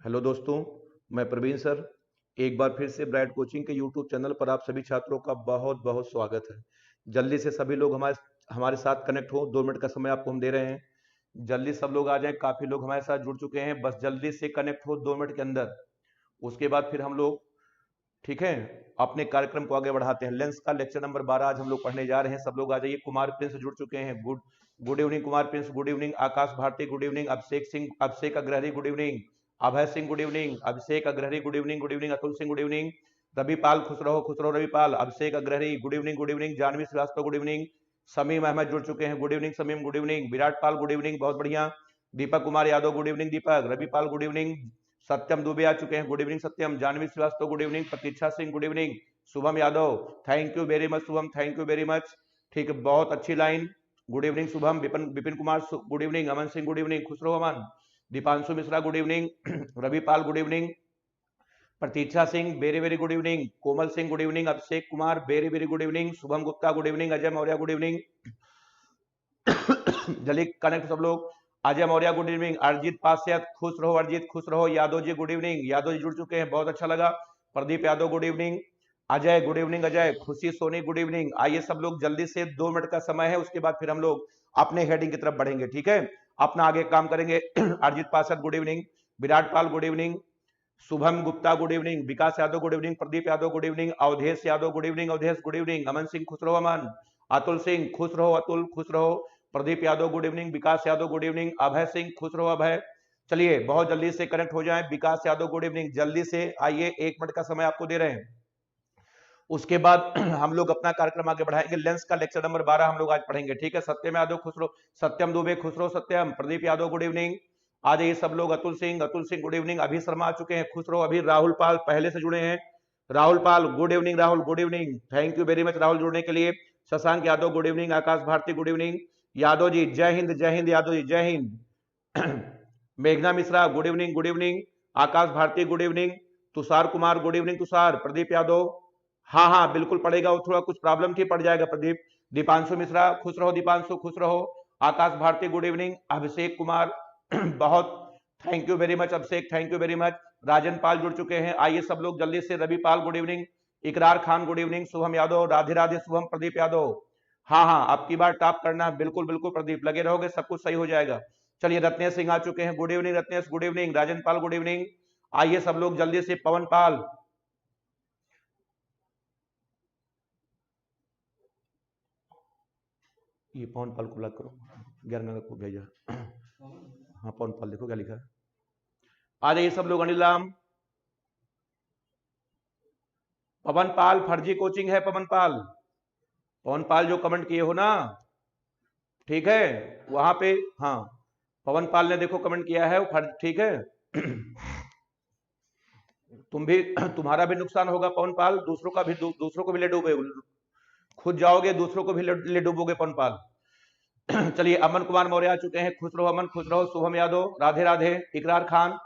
Hello दोस्तों, मैं Praveen sir. एक बार फिर से ब्राइट कोचिंग के यूट्यूब चैनल पर आप सभी छात्रों का बहुत बहुत स्वागत है। जल्दी से सभी लोग हमारे हमारे साथ कनेक्ट हो। 2 मिनट का समय आपको हम दे रहे हैं। जल्दी सब लोग आ जाएं। काफ़ी लोग हमारे साथ जुड़ चुके हैं, बस जल्दी से कनेक्ट हो 2 मिनट के अंदर। उसके बाद फिर हम लोग, ठीक है, अपने कार्यक्रम को आगे बढ़ाते हैं। लेंस का लेक्चर नंबर 12 आज हम लोग पढ़ने जा रहे हैं। सब लोग आ जाइए। कुमार प्रिंस जुड़ चुके हैं। Good good evening Kumar Prince, good evening. Akash Bharati good evening. Abhishek Singh, Abhishek Agrahari good evening. Abhay Singh good evening. Abhishek Agrahari good evening, good evening. Atul Singh good evening. Ravipal खुश रहो Ravipal. Abhishek Agrahari good evening, good evening. Janvi Srivastava good evening. Samim Ahmed जुड़ चुके हैं, good evening Samim, good evening. Virat Pal good evening, बहुत बढ़िया। दीपक कुमार यादव गुड इवनिंग दीपक। Ravipal good evening. Satyam Dubey आ चुके हैं, good evening Satyam. Janvi Srivastava good evening. Pratiksha Singh good evening. Shubham Yadav, thank you very much Shubham, thank you very much. ठीक है, बहुत अच्छी line. Good evening Shubham. Vipin Vipin Kumar good evening. Aman Singh good evening, खुश रहो Aman. Deepanshu Mishra good evening. Ravipal good evening. Pratiksha Singh very very good evening. Komal Singh good evening. Abhishek Kumar very very good evening. Shubham Gupta good evening. Ajay Maurya good evening. जल्दी connect सब लोग। Ajay Maurya good evening. Arijit Paswan खुश रहो, अरिजीत खुश रहो। यादव जी गुड इवनिंग, यादव जी जुड़ चुके हैं, बहुत अच्छा लगा। Pradeep Yadav good evening. Ajay good evening Ajay. Khushi Soni good evening. आइए सब लोग जल्दी से, 2 मिनट का समय है, उसके बाद फिर हम लोग अपने हेडिंग की तरफ बढ़ेंगे। ठीक है, अपना आगे काम करेंगे। Arijit Paswan good evening. Virat Pal good evening. Shubham Gupta good evening. Vikas Yadav good evening. Pradeep Yadav good evening. Awadhesh Yadav good evening, Awadhesh good evening. Aman Singh खुश रहो अमन। अतुल सिंह खुश रहो अतुल, खुश रहो। Pradeep Yadav good evening. Vikas Yadav good evening. Abhay Singh खुश रहो अभय। चलिए बहुत जल्दी से कनेक्ट हो जाएं। विकास यादव गुड इवनिंग, जल्दी से आइए। 1 मिनट का समय आपको दे रहे हैं। उसके बाद हम लोग अपना कार्यक्रम आगे बढ़ाएंगे। लेंस का लेक्चर नंबर 12 हम लोग आज पढ़ेंगे। ठीक है, सत्यम यादव खुश रहो, सत्यम दुबे खुश रहो सत्यम। Pradeep Yadav good evening. आ जाइए सब लोग। Atul Singh good evening. अभी शर्मा आ चुके हैं, खुश रहो अभी। राहुल पाल पहले से जुड़े हैं। Rahul Pal good evening, Rahul good evening, thank you very much Rahul जुड़ने के लिए। Shashank Yadav good evening. Akash Bharati good evening. Yadav ji जय हिंद, जय हिंद यादव जी जय हिंद। मेघना Mishra good evening, good evening. Akash Bharati good evening. Tushar Kumar good evening Tushar. Pradeep Yadav, हाँ हाँ बिल्कुल पड़ेगा, वो थोड़ा कुछ प्रॉब्लम थी, पड़ जाएगा प्रदीप। दीपांशु मिश्रा खुश रहो, दीपांशु खुश रहो। Akash Bharati good evening. अभिषेक कुमार बहुत thank you very much Abhishek, thank you very much. Rajan Pal जुड़ चुके हैं, आइए सब लोग जल्दी से। Ravi Pal good evening. Ikrar Khan good evening. Shubham Yadav Radhe Radhe Shubham. Pradeep Yadav, हाँ हाँ अब की बार टॉप करना है, बिल्कुल बिल्कुल प्रदीप, लगे रहोगे सब कुछ सही हो जाएगा। चलिए रत्नेश सिंह आ चुके हैं, good evening Ratnesh good evening. Rajan Pal good evening. आइए सब लोग जल्दी से। पवन पाल, ये पवन पाल को ब्लॉक करो, ज्ञान को भेजा। हाँ पवन पाल देखो क्या लिखा है। आ जाइए सब लोग। अनिल राम, पवन पाल फर्जी कोचिंग है। पवन पाल, पवन पाल जो कमेंट किए हो ना, ठीक है, वहां पे, हाँ पवन पाल ने देखो कमेंट किया है, वो फर्ज, ठीक है। तुम भी, तुम्हारा भी नुकसान होगा पवन पाल, दूसरों का भी, दूसरों को भी ले डूबे, खुद जाओगे दूसरों को भी ले डूबोगे पवन पाल। चलिए अमन कुमार मौर्य आ चुके हैं, खुश रहो अमन खुश रहो। शुभम यादव राधे राधे। इकरार खान,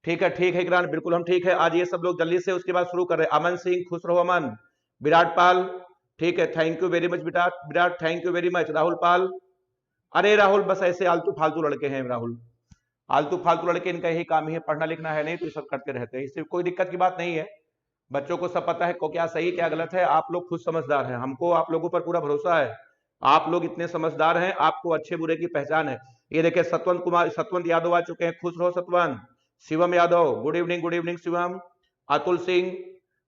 ठीक है इकरार, बिल्कुल हम ठीक है। आज ये सब लोग जल्दी से, उसके बाद शुरू कर रहे हैं। अमन सिंह खुश रहो अमन। विराट पाल, ठीक है, thank you very much Virat, Virat thank you very much. Rahul Pal, अरे राहुल बस ऐसे आलतू फालतू लड़के हैं राहुल, आलतू फालतू लड़के, इनका यही काम ही है, पढ़ना लिखना है नहीं तो ये सब करते रहते हैं। इससे कोई दिक्कत की बात नहीं है, बच्चों को सब पता है को क्या सही क्या गलत है। आप लोग खुद समझदार हैं, हमको आप लोगों पर पूरा भरोसा है। आप लोग इतने समझदार हैं, आपको अच्छे बुरे की पहचान है। ये देखिए सतवंत यादव आ चुके हैं, खुश रहो सतवंत। Shivam Yadav good evening Shivam. अतुल सिंह,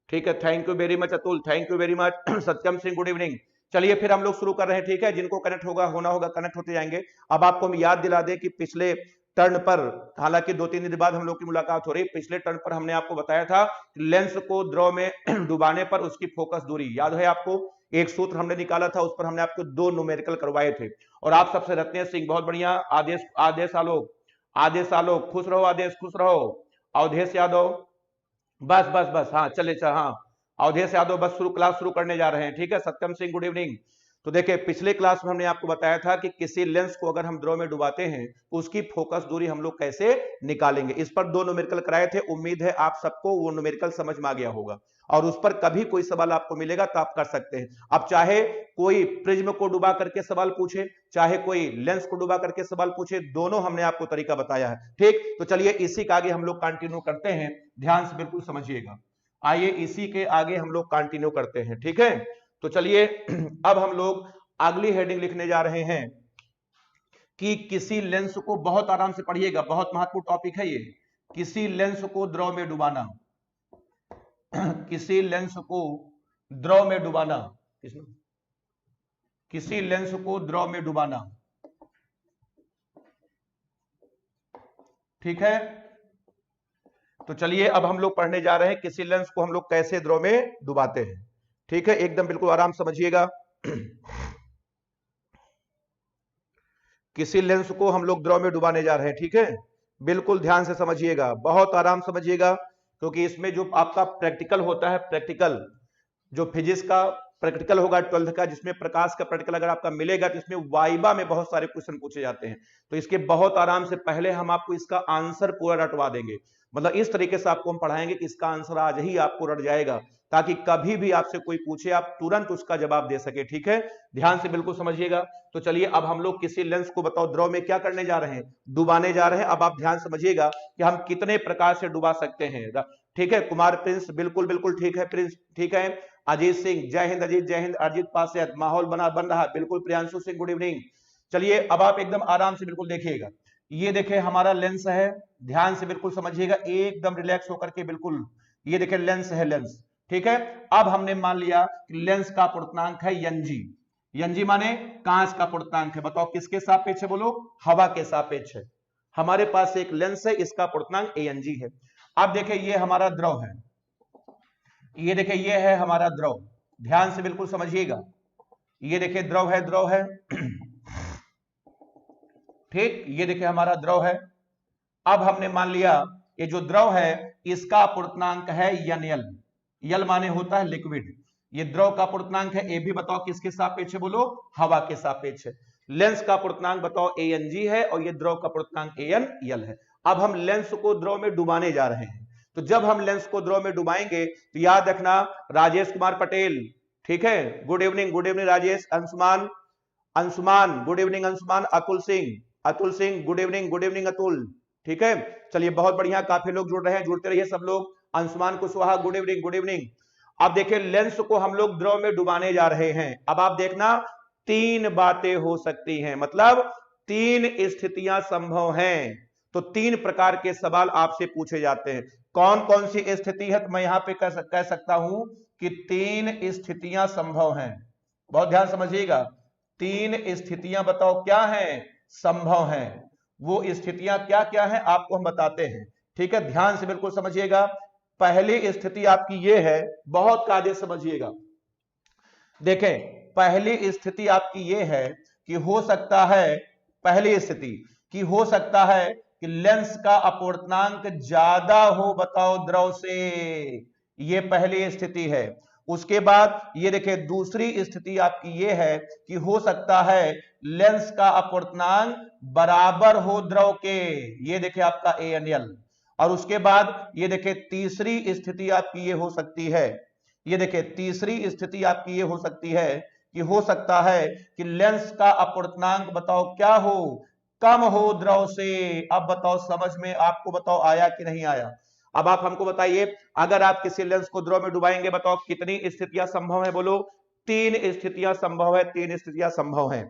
ठीक है, thank you very much Atul, thank you very much. Satyam Singh good evening. चलिए फिर हम लोग शुरू कर रहे हैं। ठीक है, जिनको कनेक्ट होगा होना होगा कनेक्ट होते जाएंगे। अब आपको हम याद दिला दें कि पिछले टर्न पर, हालांकि 2-3 दिन बाद हम लोग की मुलाकात हो रही, पिछले टर्न पर हमने आपको बताया था लेंस को द्रव में डुबाने पर उसकी फोकस दूरी याद है आपको। एक सूत्र हमने निकाला था, उस पर हमने आपको 2 न्यूमेरिकल करवाए थे। और आप सबसे रत्नेश सिंह बहुत बढ़िया। आदेश आदेश आलोक, आदेश आलोक खुश रहो, आदेश खुश रहो। अवधेश यादव, बस बस बस, हाँ चले चल, हाँ अवधेश यादव बस शुरू, क्लास शुरू करने जा रहे हैं। ठीक है, सत्यम सिंह गुड इवनिंग। तो देखिए पिछले क्लास में हमने आपको बताया था कि किसी लेंस को अगर हम द्रव में डुबाते हैं तो उसकी फोकस दूरी हम लोग कैसे निकालेंगे। इस पर 2 न्यूमेरिकल कराए थे, उम्मीद है आप सबको वो न्यूमेरिकल समझ में आ गया होगा और उस पर कभी कोई सवाल आपको मिलेगा तो आप कर सकते हैं। अब चाहे कोई प्रिज्म को डुबा करके सवाल पूछे, चाहे कोई लेंस को डुबा करके सवाल पूछे, दोनों हमने आपको तरीका बताया है। ठीक, तो चलिए इसी के आगे हम लोग कंटिन्यू करते हैं, ध्यान से बिल्कुल समझिएगा। आइए इसी के आगे हम लोग कंटिन्यू करते हैं, ठीक है। तो चलिए अब हम लोग अगली हेडिंग लिखने जा रहे हैं कि किसी लेंस को, बहुत आराम से पढ़िएगा, बहुत महत्वपूर्ण टॉपिक है ये, किसी लेंस को द्रव में डुबाना किसी लेंस को द्रव में डुबाना, किसी लेंस को द्रव में डुबाना, ठीक है। तो चलिए अब हम लोग पढ़ने जा रहे हैं किसी लेंस को हम लोग कैसे द्रव में डुबाते हैं, ठीक है। एकदम बिल्कुल आराम समझिएगा। किसी लेंस को हम लोग द्रव में डुबाने जा रहे हैं, ठीक है। बिल्कुल ध्यान से समझिएगा, बहुत आराम समझिएगा, क्योंकि इसमें जो आपका प्रैक्टिकल होता है, प्रैक्टिकल जो फिजिक्स का प्रैक्टिकल होगा 12th का, जिसमें प्रकाश का प्रैक्टिकल अगर आपका मिलेगा तो इसमें वाइवा में बहुत सारे क्वेश्चन पूछे जाते हैं। तो इसके बहुत आराम से पहले हम आपको इसका आंसर पूरा रटवा देंगे, मतलब इस तरीके से आपको हम पढ़ाएंगे कि इसका आंसर आज ही आपको रट जाएगा, ताकि कभी भी आपसे कोई पूछे आप तुरंत उसका जवाब दे सके, ठीक है। ध्यान से बिल्कुल समझिएगा। तो चलिए अब हम लोग किसी लेंस को, बताओ, द्रव में क्या करने जा रहे हैं, डुबाने जा रहे हैं। अब आप ध्यान समझिएगा कि हम कितने प्रकार से डुबा सकते हैं, ठीक है। कुमार प्रिंस, बिल्कुल बिल्कुल ठीक है प्रिंस, ठीक है। अजीत सिंह, जय हिंद अजीत, जय हिंद। अजीत पासवान, माहौल बन रहा, बिल्कुल। Priyanshu Singh, good evening. चलिए अब आप एकदम आराम से बिल्कुल देखिएगा, ये देखिए हमारा लेंस है, ध्यान से बिल्कुल समझिएगा, एकदम रिलैक्स होकर के, बिल्कुल। ये देखिए लेंस है, लेंस, ठीक है। अब हमने मान लिया कि लेंस का पूर्णांक है एनजी, एनजी माने कांच का पूर्णांक है। बताओ किसके सापेक्ष है, बोलो, हवा के सापेक्ष है। हमारे पास एक लेंस है, इसका पूर्णांक एनजी है। अब देखिए ये हमारा द्रव है, ये देखिए ये है हमारा द्रव, ध्यान से बिल्कुल समझिएगा। ये देखिए द्रव है, द्रव है, ठीक। ये देखिए हमारा द्रव है। अब हमने मान लिया ये जो द्रव है इसका पूर्णांक है एनएल, यल माने होता है लिक्विड। ये द्रव का पूर्णांक है, ये भी बताओ किसके सापेक्ष है, बोलो, हवा के सापेक्ष है। लेंस का पूर्णांक बताओ एएनजी है और ये द्रव का पूर्णांक एएनएल है। अब हम लेंस को द्रव में डुबाने जा रहे हैं, तो जब हम लेंस को द्रव में डुबाएंगे तो याद रखना, राजेश कुमार पटेल, ठीक है, good evening, good evening Rajesh. Anshuman, Anshuman, good evening Anshuman. Atul Singh, Atul Singh, good evening, good evening Atul, ठीक है। चलिए बहुत बढ़िया, काफी लोग जुड़ रहे हैं, जुड़ते रहिए सब लोग। Anshuman Kushwaha, good evening, good evening. अब देखिए लेंस को हम लोग द्रव में डुबाने जा रहे हैं। अब आप देखना 3 बातें हो सकती हैं, मतलब 3 स्थितियां संभव हैं। तो 3 प्रकार के सवाल आपसे पूछे जाते हैं। कौन कौन सी स्थिति है, तो मैं यहां पे कह सकता हूं कि 3 स्थितियां संभव हैं। बहुत ध्यान समझिएगा, 3 स्थितियां बताओ क्या है, संभव हैं। वो स्थितियां क्या क्या है आपको हम बताते हैं, ठीक है। ध्यान से बिल्कुल समझिएगा। पहली स्थिति आपकी ये है, बहुत कायदे समझिएगा। देखें, पहली स्थिति आपकी ये है कि हो सकता है, पहली स्थिति कि हो सकता है कि लेंस का अपवर्तनांक ज्यादा हो, बताओ, द्रव से। ये पहली स्थिति है। उसके बाद ये देखिए दूसरी स्थिति आपकी ये है कि हो सकता है लेंस का अपवर्तनांक बराबर हो द्रव के, ये देखिए आपका एएनएल। और उसके बाद ये देखिए तीसरी स्थिति आपकी ये हो सकती है, ये देखिए तीसरी स्थिति आपकी ये हो सकती है कि हो सकता है कि लेंस का अपवर्तनांक बताओ क्या हो, कम हो द्रव से। अब बताओ समझ में आपको, बताओ आया कि नहीं आया। अब आप हमको बताइए, अगर आप किसी लेंस को द्रव में डुबाएंगे, बताओ कितनी स्थितियां संभव है, बोलो। 3 स्थितियां संभव है, 3 स्थितियां संभव है,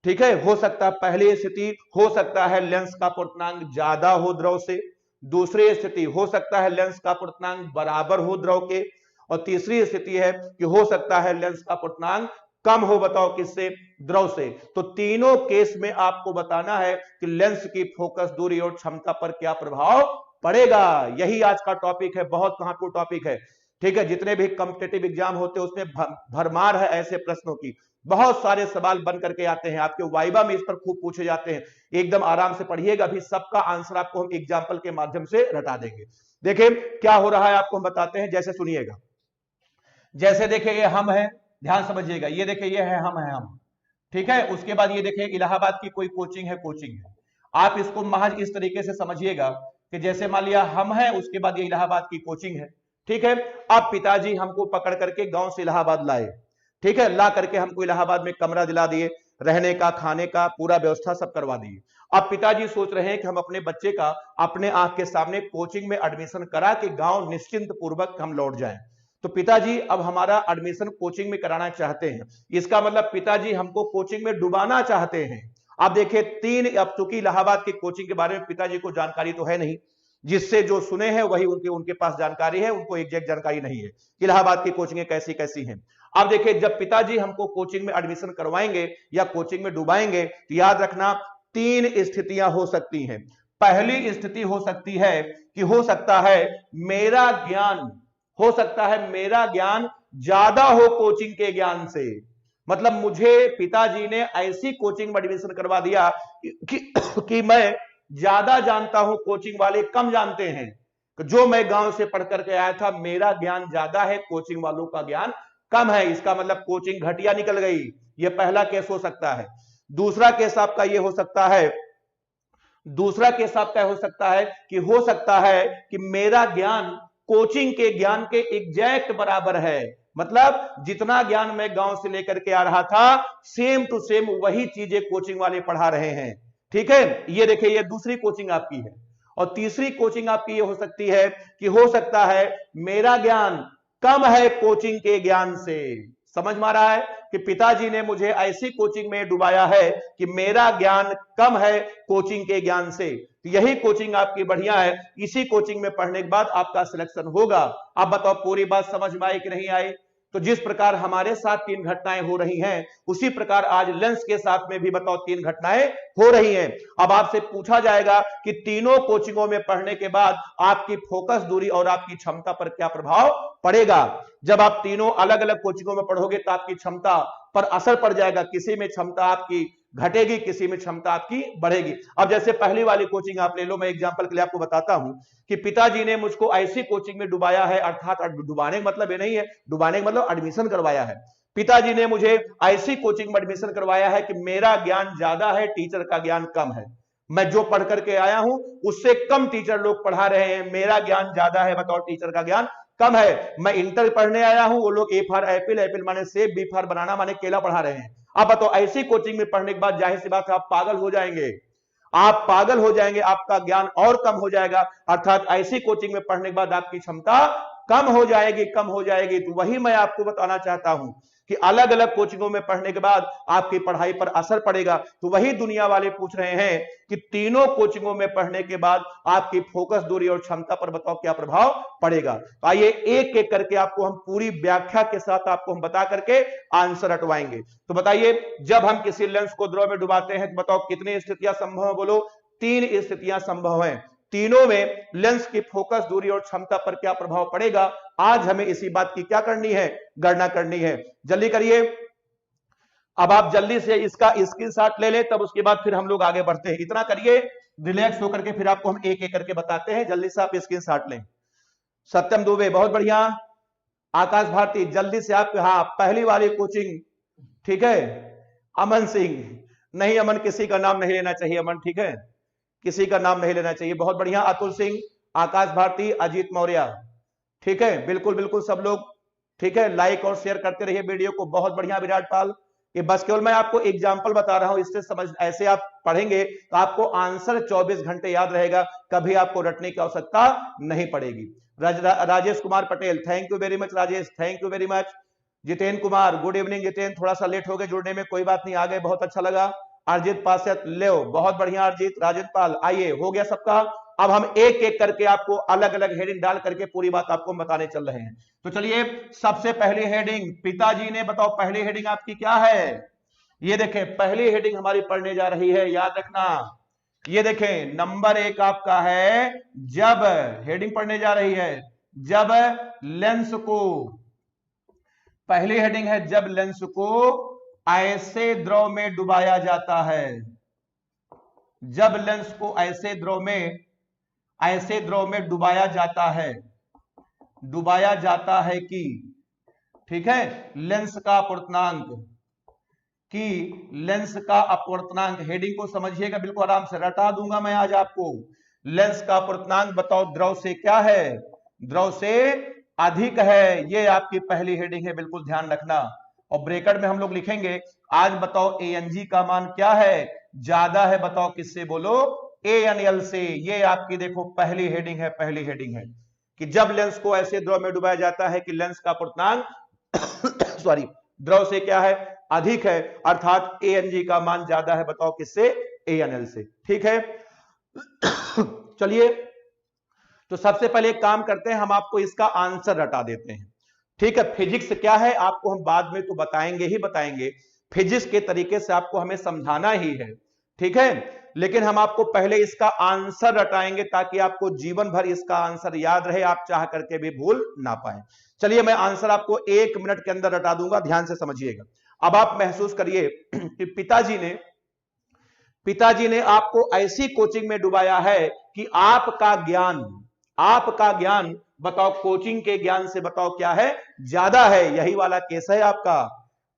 ठीक है। हो सकता है, पहली स्थिति हो सकता है लेंस का पूर्णांक ज्यादा हो द्रव से। दूसरी स्थिति हो सकता है लेंस का पूर्णांक बराबर हो द्रव के। और तीसरी स्थिति है कि हो सकता है लेंस का पूर्णांक कम हो, बताओ किससे, द्रव से। तो तीनों केस में आपको बताना है कि लेंस की फोकस दूरी और क्षमता पर क्या प्रभाव पड़ेगा। यही आज का टॉपिक है, बहुत महत्वपूर्ण टॉपिक है, ठीक है। जितने भी कॉम्पिटिटिव एग्जाम होते हैं उसमें भरमार है ऐसे प्रश्नों की, बहुत सारे सवाल बन करके आते हैं, आपके वाइवा में इस पर खूब पूछे जाते हैं। एकदम आराम से पढ़िएगा, अभी सबका आंसर आपको हम एग्जाम्पल के माध्यम से रटा देंगे। देखिए क्या हो रहा है आपको हम बताते हैं, जैसे सुनिएगा। जैसे देखिए ये हम है, ध्यान समझिएगा, ये देखिए ये है हम, ठीक है। उसके बाद ये देखिए इलाहाबाद की कोई कोचिंग है। आप इसको महज इस तरीके से समझिएगा कि जैसे मान लिया हम है, उसके बाद ये इलाहाबाद की कोचिंग है, ठीक है। अब पिताजी हमको पकड़ करके गांव से इलाहाबाद लाए, ठीक है, ला करके हमको इलाहाबाद में कमरा दिला दिए, रहने का खाने का पूरा व्यवस्था सब करवा दिए। अब पिताजी सोच रहे हैं कि हम अपने बच्चे का अपने आंख के सामने कोचिंग में एडमिशन करा के गांव निश्चिंत पूर्वक हम लौट जाएं। तो पिताजी अब हमारा एडमिशन कोचिंग में कराना चाहते हैं, इसका मतलब पिताजी हमको कोचिंग में डुबाना चाहते हैं। आप देखिए अब चूंकि इलाहाबाद की कोचिंग के बारे में पिताजी को जानकारी तो है नहीं, जिससे जो सुने हैं वही उनके पास जानकारी है, उनको एग्जैक्ट जानकारी नहीं है इलाहाबाद की कोचिंग कैसी कैसी हैं। अब देखिए जब पिताजी हमको कोचिंग में एडमिशन करवाएंगे या कोचिंग में डुबाएंगे, तो याद रखना 3 स्थितियां हो सकती हैं। पहली स्थिति हो सकती है कि हो सकता है मेरा ज्ञान ज्यादा हो कोचिंग के ज्ञान से, मतलब मुझे पिताजी ने ऐसी कोचिंग में एडमिशन करवा दिया कि मैं ज्यादा जानता हूं, कोचिंग वाले कम जानते हैं। जो मैं गांव से पढ़ करके आया था, मेरा ज्ञान ज्यादा है, कोचिंग वालों का ज्ञान कम है, इसका मतलब कोचिंग घटिया निकल गई। यह पहला केस हो सकता है। दूसरा केस आपका यह हो सकता है कि हो सकता है कि मेरा ज्ञान कोचिंग के ज्ञान के एग्जैक्ट बराबर है, मतलब जितना ज्ञान मैं गांव से लेकर के आ रहा था, सेम टू सेम वही चीजें कोचिंग वाले पढ़ा रहे हैं, ठीक है। ये देखिए ये दूसरी कोचिंग आपकी है। और तीसरी कोचिंग आपकी ये हो सकती है कि हो सकता है मेरा ज्ञान कम है कोचिंग के ज्ञान से। समझ में आ रहा है कि पिताजी ने मुझे ऐसी कोचिंग में डुबाया है कि मेरा ज्ञान कम है कोचिंग के ज्ञान से। यही कोचिंग आपकी बढ़िया है, इसी कोचिंग में पढ़ने के बाद आपका सिलेक्शन होगा। आप बताओ पूरी बात समझ में आई कि नहीं आई? तो जिस प्रकार हमारे साथ 3 घटनाएं हो रही हैं, उसी प्रकार आज लेंस के साथ में भी बताओ 3 घटनाएं हो रही हैं। अब आपसे पूछा जाएगा कि तीनों कोचिंगों में पढ़ने के बाद आपकी फोकस दूरी और आपकी क्षमता पर क्या प्रभाव पड़ेगा। जब आप तीनों अलग अलग कोचिंगों में पढ़ोगे तो आपकी क्षमता पर असर पड़ जाएगा, किसी में क्षमता आपकी घटेगी, किसी में क्षमता आपकी बढ़ेगी। अब जैसे पहली वाली कोचिंग आप ले लो, मैं एग्जांपल के लिए आपको बताता हूं कि पिताजी ने मुझको ऐसी कोचिंग में डुबाया है, अर्थात डुबाने का मतलब ये नहीं है, डुबाने का मतलब एडमिशन करवाया है। पिताजी ने मुझे ऐसी कोचिंग में एडमिशन करवाया है कि मेरा ज्ञान ज्यादा है, टीचर का ज्ञान कम है। मैं जो पढ़ करके आया हूं उससे कम टीचर लोग पढ़ा रहे हैं, मेरा ज्ञान ज्यादा है, बताओ टीचर का ज्ञान कम है। मैं इंटर पढ़ने आया हूं, वो लोग ए फॉर एप्पल, एप्पल माने सेब, बी फॉर बनाना माने केला पढ़ा रहे हैं। अब बताओ ऐसी कोचिंग में पढ़ने के बाद जाहिर सी बात है आप पागल हो जाएंगे, आपका ज्ञान और कम हो जाएगा, अर्थात ऐसी कोचिंग में पढ़ने के बाद आपकी क्षमता कम हो जाएगी। तो वही मैं आपको बताना चाहता हूं कि अलग अलग कोचिंगों में पढ़ने के बाद आपकी पढ़ाई पर असर पड़ेगा। तो वही दुनिया वाले पूछ रहे हैं कि तीनों कोचिंगों में पढ़ने के बाद आपकी फोकस दूरी और क्षमता पर बताओ क्या प्रभाव पड़ेगा। आइए एक एक करके आपको हम पूरी व्याख्या के साथ आपको हम बता करके आंसर हटवाएंगे। तो बताइए, जब हम किसी लेंस को द्रव में डुबाते हैं तो बताओ कितनी स्थितियां संभव है? बोलो 3 स्थितियां संभव हैं। तीनों में लेंस की फोकस दूरी और क्षमता पर क्या प्रभाव पड़ेगा, आज हमें इसी बात की क्या करनी है, गणना करनी है। जल्दी करिए। अब आप जल्दी से इसका स्क्रीनशॉट ले लें, तब उसके बाद फिर हम लोग आगे बढ़ते हैं। इतना करिए, रिलैक्स होकर के फिर आपको हम एक एक करके बताते हैं। जल्दी से आप स्क्रीनशॉट लें। सत्यम दुबे बहुत बढ़िया, आकाश भारती जल्दी से आप, हाँ पहली वाली कोचिंग, ठीक है। अमन सिंह, नहीं अमन किसी का नाम नहीं लेना चाहिए, अमन ठीक है, किसी का नाम नहीं लेना चाहिए। बहुत बढ़िया अतुल सिंह, आकाश भारती, अजीत मौर्य, ठीक है, बिल्कुल बिल्कुल सब लोग, ठीक है, लाइक और शेयर करते रहिए वीडियो को। बहुत बढ़िया विराट पाल, ये बस केवल मैं आपको एग्जांपल बता रहा हूं, इससे समझ, ऐसे आप पढ़ेंगे तो आपको आंसर 24 घंटे याद रहेगा, कभी आपको रटने की आवश्यकता नहीं पड़ेगी। Rajesh Kumar Patel, thank you very much Rajesh, thank you very much. Jitendra Kumar, good evening Jitendra, थोड़ा सा लेट हो गए जुड़ने में, कोई बात नहीं, आ गए, बहुत अच्छा लगा। अर्जित पासत ले, बहुत बढ़िया अर्जित, राजेंद्र पाल, आइए हो गया सबका। अब हम एक एक करके आपको अलग अलग हेडिंग डाल करके पूरी बात आपको बताने चल रहे हैं। तो चलिए, सबसे पहली हेडिंग पिताजी ने, बताओ पहली हेडिंग आपकी क्या है? ये देखें पहली हेडिंग हमारी पढ़ने जा रही है, याद रखना। ये देखें नंबर 1 आपका है, जब हेडिंग पढ़ने जा रही है, जब लेंस को, पहली हेडिंग है जब लेंस को ऐसे द्रव में डुबाया जाता है, जब लेंस को ऐसे द्रव में डुबाया जाता है कि, ठीक है, लेंस का अपूर्णांक, कि लेंस का अपवर्तनांक, हेडिंग को समझिएगा बिल्कुल आराम से, रटा दूंगा मैं आज आपको। लेंस का अपवर्तनांक बताओ द्रव से क्या है, द्रव से अधिक है, ये आपकी पहली हेडिंग है, बिल्कुल ध्यान रखना। और ब्रैकेट में हम लोग लिखेंगे आज बताओ ANG का मान क्या है, ज्यादा है, बताओ किससे, बोलो ANL से। ये आपकी देखो पहली हेडिंग है, पहली हेडिंग है कि जब लेंस को ऐसे द्रव में डुबाया जाता है कि लेंस का अपवर्तनांक सॉरी द्रव से क्या है, अधिक है, अर्थात ANG का मान ज्यादा है, बताओ किससे, ANL से। ठीक है, चलिए तो सबसे पहले एक काम करते हैं, हम आपको इसका आंसर रटा देते हैं। ठीक है, फिजिक्स क्या है आपको हम बाद में तो बताएंगे ही बताएंगे, फिजिक्स के तरीके से आपको हमें समझाना ही है। ठीक है, लेकिन हम आपको पहले इसका आंसर रटाएंगे ताकि आपको जीवन भर इसका आंसर याद रहे, आप चाह करके भी भूल ना पाए। चलिए मैं आंसर आपको 1 मिनट के अंदर रटा दूंगा, ध्यान से समझिएगा। अब आप महसूस करिए कि पिताजी ने आपको ऐसी कोचिंग में डुबाया है कि आपका ज्ञान बताओ कोचिंग के ज्ञान से बताओ क्या है, ज्यादा है। यही वाला केस है आपका,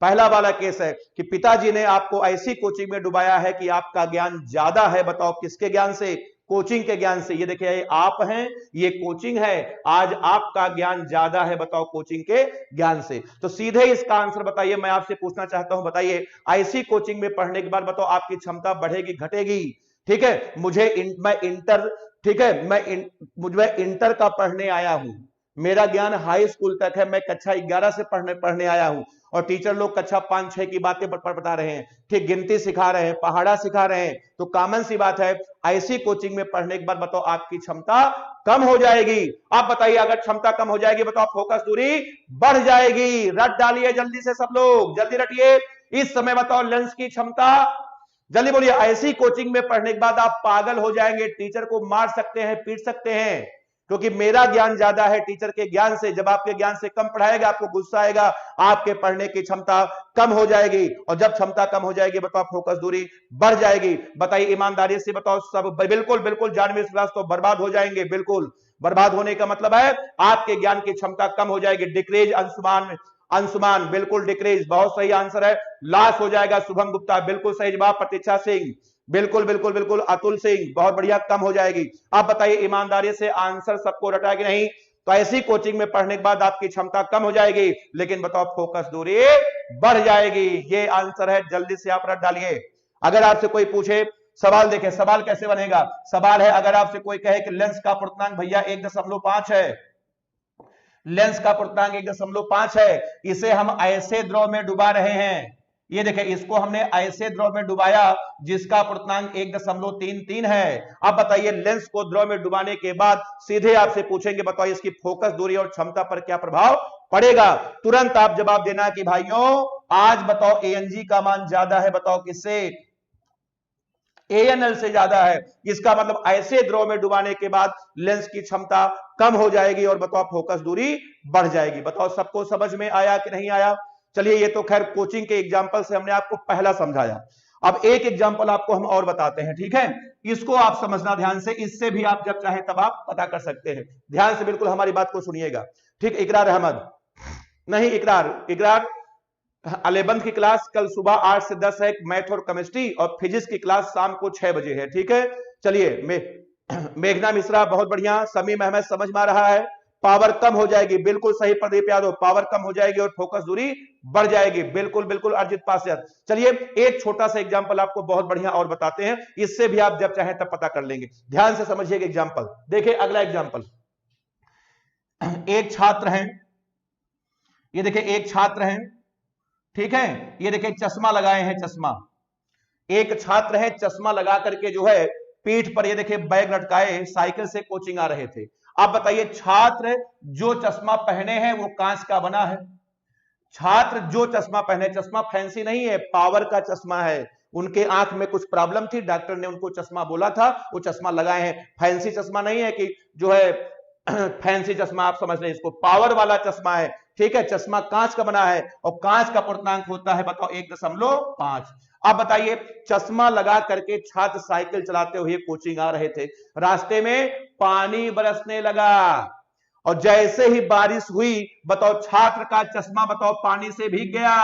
पहला वाला केस है कि पिताजी ने आपको ऐसी कोचिंग में डुबाया है कि आपका ज्ञान ज्यादा है, बताओ किसके ज्ञान से, कोचिंग के ज्ञान से। ये देखिए, ये आप हैं, ये कोचिंग है, आज आपका ज्ञान ज्यादा है, बताओ कोचिंग के ज्ञान से। तो सीधे इसका आंसर बताइए, मैं आपसे पूछना चाहता हूं, बताइए ऐसी कोचिंग में पढ़ने के बाद बताओ आपकी क्षमता बढ़ेगी घटेगी। ठीक है, मैं इंटर, ठीक है, मैं इंटर का पढ़ने आया हूं, मेरा ज्ञान हाई स्कूल तक है, मैं कक्षा 11 से पढ़ने आया हूं, और टीचर लोग कक्षा 5-6 की बातें बता रहे हैं, ठीक, गिनती सिखा रहे हैं, पहाड़ा सिखा रहे हैं, तो कॉमन सी बात है ऐसी कोचिंग में पढ़ने के बाद बताओ आपकी क्षमता कम हो जाएगी। आप बताइए, अगर क्षमता कम हो जाएगी बताओ फोकस दूरी बढ़ जाएगी। रट डालिए जल्दी से, सब लोग जल्दी रटिए। इस समय बताओ लेंस की क्षमता, जल्दी बोलिए। ऐसी कोचिंग में पढ़ने के बाद आप पागल हो जाएंगे, टीचर को मार सकते हैं, पीट सकते हैं, क्योंकि मेरा ज्ञान ज्यादा है टीचर के ज्ञान से। जब आपके ज्ञान से कम पढ़ाएगा आपको गुस्सा आएगा, आपके पढ़ने की क्षमता कम हो जाएगी, और जब क्षमता कम हो जाएगी बताओ फोकस दूरी बढ़ जाएगी। बताइए ईमानदारी से बताओ, सब बिल्कुल बिल्कुल जानवी श्रीवास्तव बर्बाद हो जाएंगे, बिल्कुल बर्बाद होने का मतलब है आपके ज्ञान की क्षमता कम हो जाएगी। डिक्रीज, अंशुमान बिल्कुल डिक्रीज, बहुत सही आंसर है। लॉस हो जाएगा, शुभम गुप्ता बिल्कुल सही जवाब। प्रतीक्षा सिंह बिल्कुल बिल्कुल बिल्कुल। अतुल सिंह बहुत बढ़िया, कम हो जाएगी। आप बताइए ईमानदारी से, आंसर सबको रटा कि नहीं? तो ऐसी कोचिंग में पढ़ने के बाद आपकी क्षमता कम हो जाएगी, लेकिन बताओ फोकस दूरी बढ़ जाएगी। ये आंसर है, जल्दी से आप रट डालिए। अगर आपसे कोई पूछे सवाल, देखें सवाल कैसे बनेगा। सवाल है, अगर आपसे कोई कहे कि लेंस का पूर्णांक भैया 1.5 है, लेंस का पूर्णांक 1.5 है, इसे हम ऐसे द्रव में डुबा रहे हैं, ये देखें इसको हमने ऐसे द्रव में डुबाया जिसका पूर्णांक 1.33 है। अब बताइए लेंस को द्रव में डुबाने के बाद सीधे आपसे पूछेंगे बताओ इसकी फोकस दूरी और क्षमता पर क्या प्रभाव पड़ेगा। तुरंत आप जवाब देना कि भाइयों आज बताओ ANG का मान ज्यादा है, बताओ किससे, ANL से ज्यादा है। इसका मतलब ऐसे द्रव में डुबाने के बाद लेंस की क्षमता कम हो जाएगी और बताओ फोकस दूरी बढ़ जाएगी। बताओ सबको समझ में आया कि नहीं आया? चलिए ये तो खैर कोचिंग के एग्जाम्पल से हमने आपको पहला समझाया। अब एक एग्जाम्पल आपको हम और बताते हैं, ठीक है, इसको आप समझना ध्यान से, इससे भी आप जब चाहे तब आप पता कर सकते हैं। ध्यान से बिल्कुल हमारी बात को सुनिएगा, ठीक। इकरार अहमद, नहीं इकरार 11th की क्लास कल सुबह 8 से 10 है, मैथ और केमिस्ट्री, और फिजिक्स की क्लास शाम को 6 बजे है, ठीक है। चलिए मेघना मिश्रा बहुत बढ़िया, समीम अहमद समझ में आ रहा है, पावर कम हो जाएगी, बिल्कुल सही प्रदीप यादव, पावर कम हो जाएगी और फोकस दूरी बढ़ जाएगी, बिल्कुल बिल्कुल अर्जित पासवान। चलिए एक छोटा सा एग्जांपल आपको बहुत बढ़िया और बताते हैं, इससे भी आप जब चाहें तब पता कर लेंगे। ध्यान से समझिएगा एग्जांपल। देखिए अगला एग्जांपल, एक छात्र हैं, ये देखिए एक छात्र हैं, ठीक है, ये देखिए चश्मा लगाए हैं, चश्मा, एक छात्र है चश्मा लगा करके जो है पीठ पर ये देखिए बैग लटकाए साइकिल से कोचिंग आ रहे थे। आप बताइए छात्र जो चश्मा पहने हैं वो कांच का बना है, छात्र जो चश्मा पहने, चश्मा फैंसी नहीं है, पावर का चश्मा है, उनके आंख में कुछ प्रॉब्लम थी, डॉक्टर ने उनको चश्मा बोला था, वो चश्मा लगाए हैं। फैंसी चश्मा नहीं है कि जो है फैंसी चश्मा, आप समझ लें इसको, पावर वाला चश्मा है, ठीक है। चश्मा कांच का बना है और कांच का पूर्णांक होता है बताओ 1.5। अब बताइए चश्मा लगा करके छात्र साइकिल चलाते हुए कोचिंग आ रहे थे, रास्ते में पानी बरसने लगा और जैसे ही बारिश हुई बताओ छात्र का चश्मा बताओ पानी से भीग गया।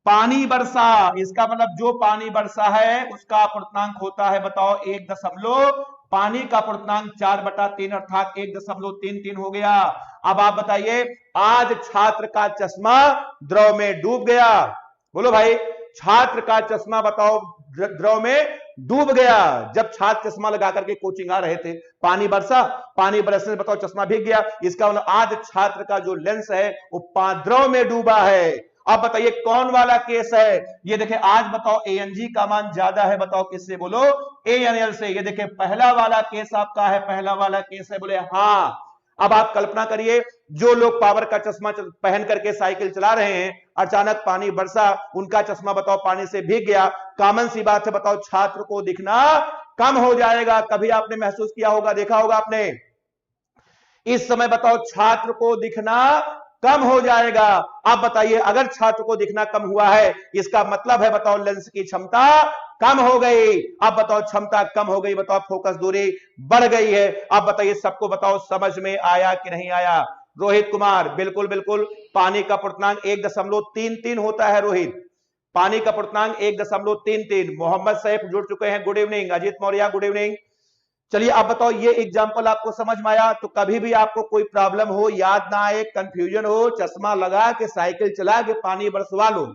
पानी वर्षा, इसका मतलब जो पानी वर्षा है उसका अपूर्णांक होता है बताओ 1 पानी का अपूर्णांक 4/3 अर्थात 1.33 हो गया। अब आप बताइए, आज छात्र का चश्मा द्रव में डूब गया। बोलो भाई, छात्र का चश्मा बताओ द्रव में डूब गया। जब छात्र चश्मा लगा करके कोचिंग आ रहे थे, पानी बरसा, पानी बरसने से बताओ चश्मा भीग गया। इसका मतलब आज छात्र का जो लेंस है वो द्रव में डूबा है। अब बताइए कौन वाला केस है? ये देखिए, आज बताओ एएनजी का मान ज्यादा है बताओ किससे? बोलो एएनएल से। ये देखिए पहला वाला केस आपका है, पहला वाला केस है। बोले हाँ। अब आप कल्पना करिए, जो लोग पावर का चश्मा पहन करके साइकिल चला रहे हैं, अचानक पानी बरसा, उनका चश्मा बताओ पानी से भीग गया। कॉमन सी बात है बताओ, छात्र को दिखना कम हो जाएगा। कभी आपने महसूस किया होगा, देखा होगा आपने, इस समय बताओ छात्र को दिखना कम हो जाएगा। आप बताइए, अगर छात्र को दिखना कम हुआ है, इसका मतलब है बताओ लेंस की क्षमता कम हो गई। अब बताओ क्षमता कम हो गई, बताओ फोकस दूरी बढ़ गई है। अब बताइए सबको बताओ समझ में आया कि नहीं आया? रोहित कुमार, बिल्कुल बिल्कुल। पानी का पूर्णांक 1.33 होता है रोहित, पानी का पूर्णांक 1.33। मोहम्मद सैफ जुड़ चुके हैं, good evening. Ajit Maurya good evening. चलिए आप बताओ, ये एग्जाम्पल आपको समझ में आया? तो कभी भी आपको कोई प्रॉब्लम हो, याद ना आए, कंफ्यूजन हो, चश्मा लगा के साइकिल चला के पानी बरसवा लो,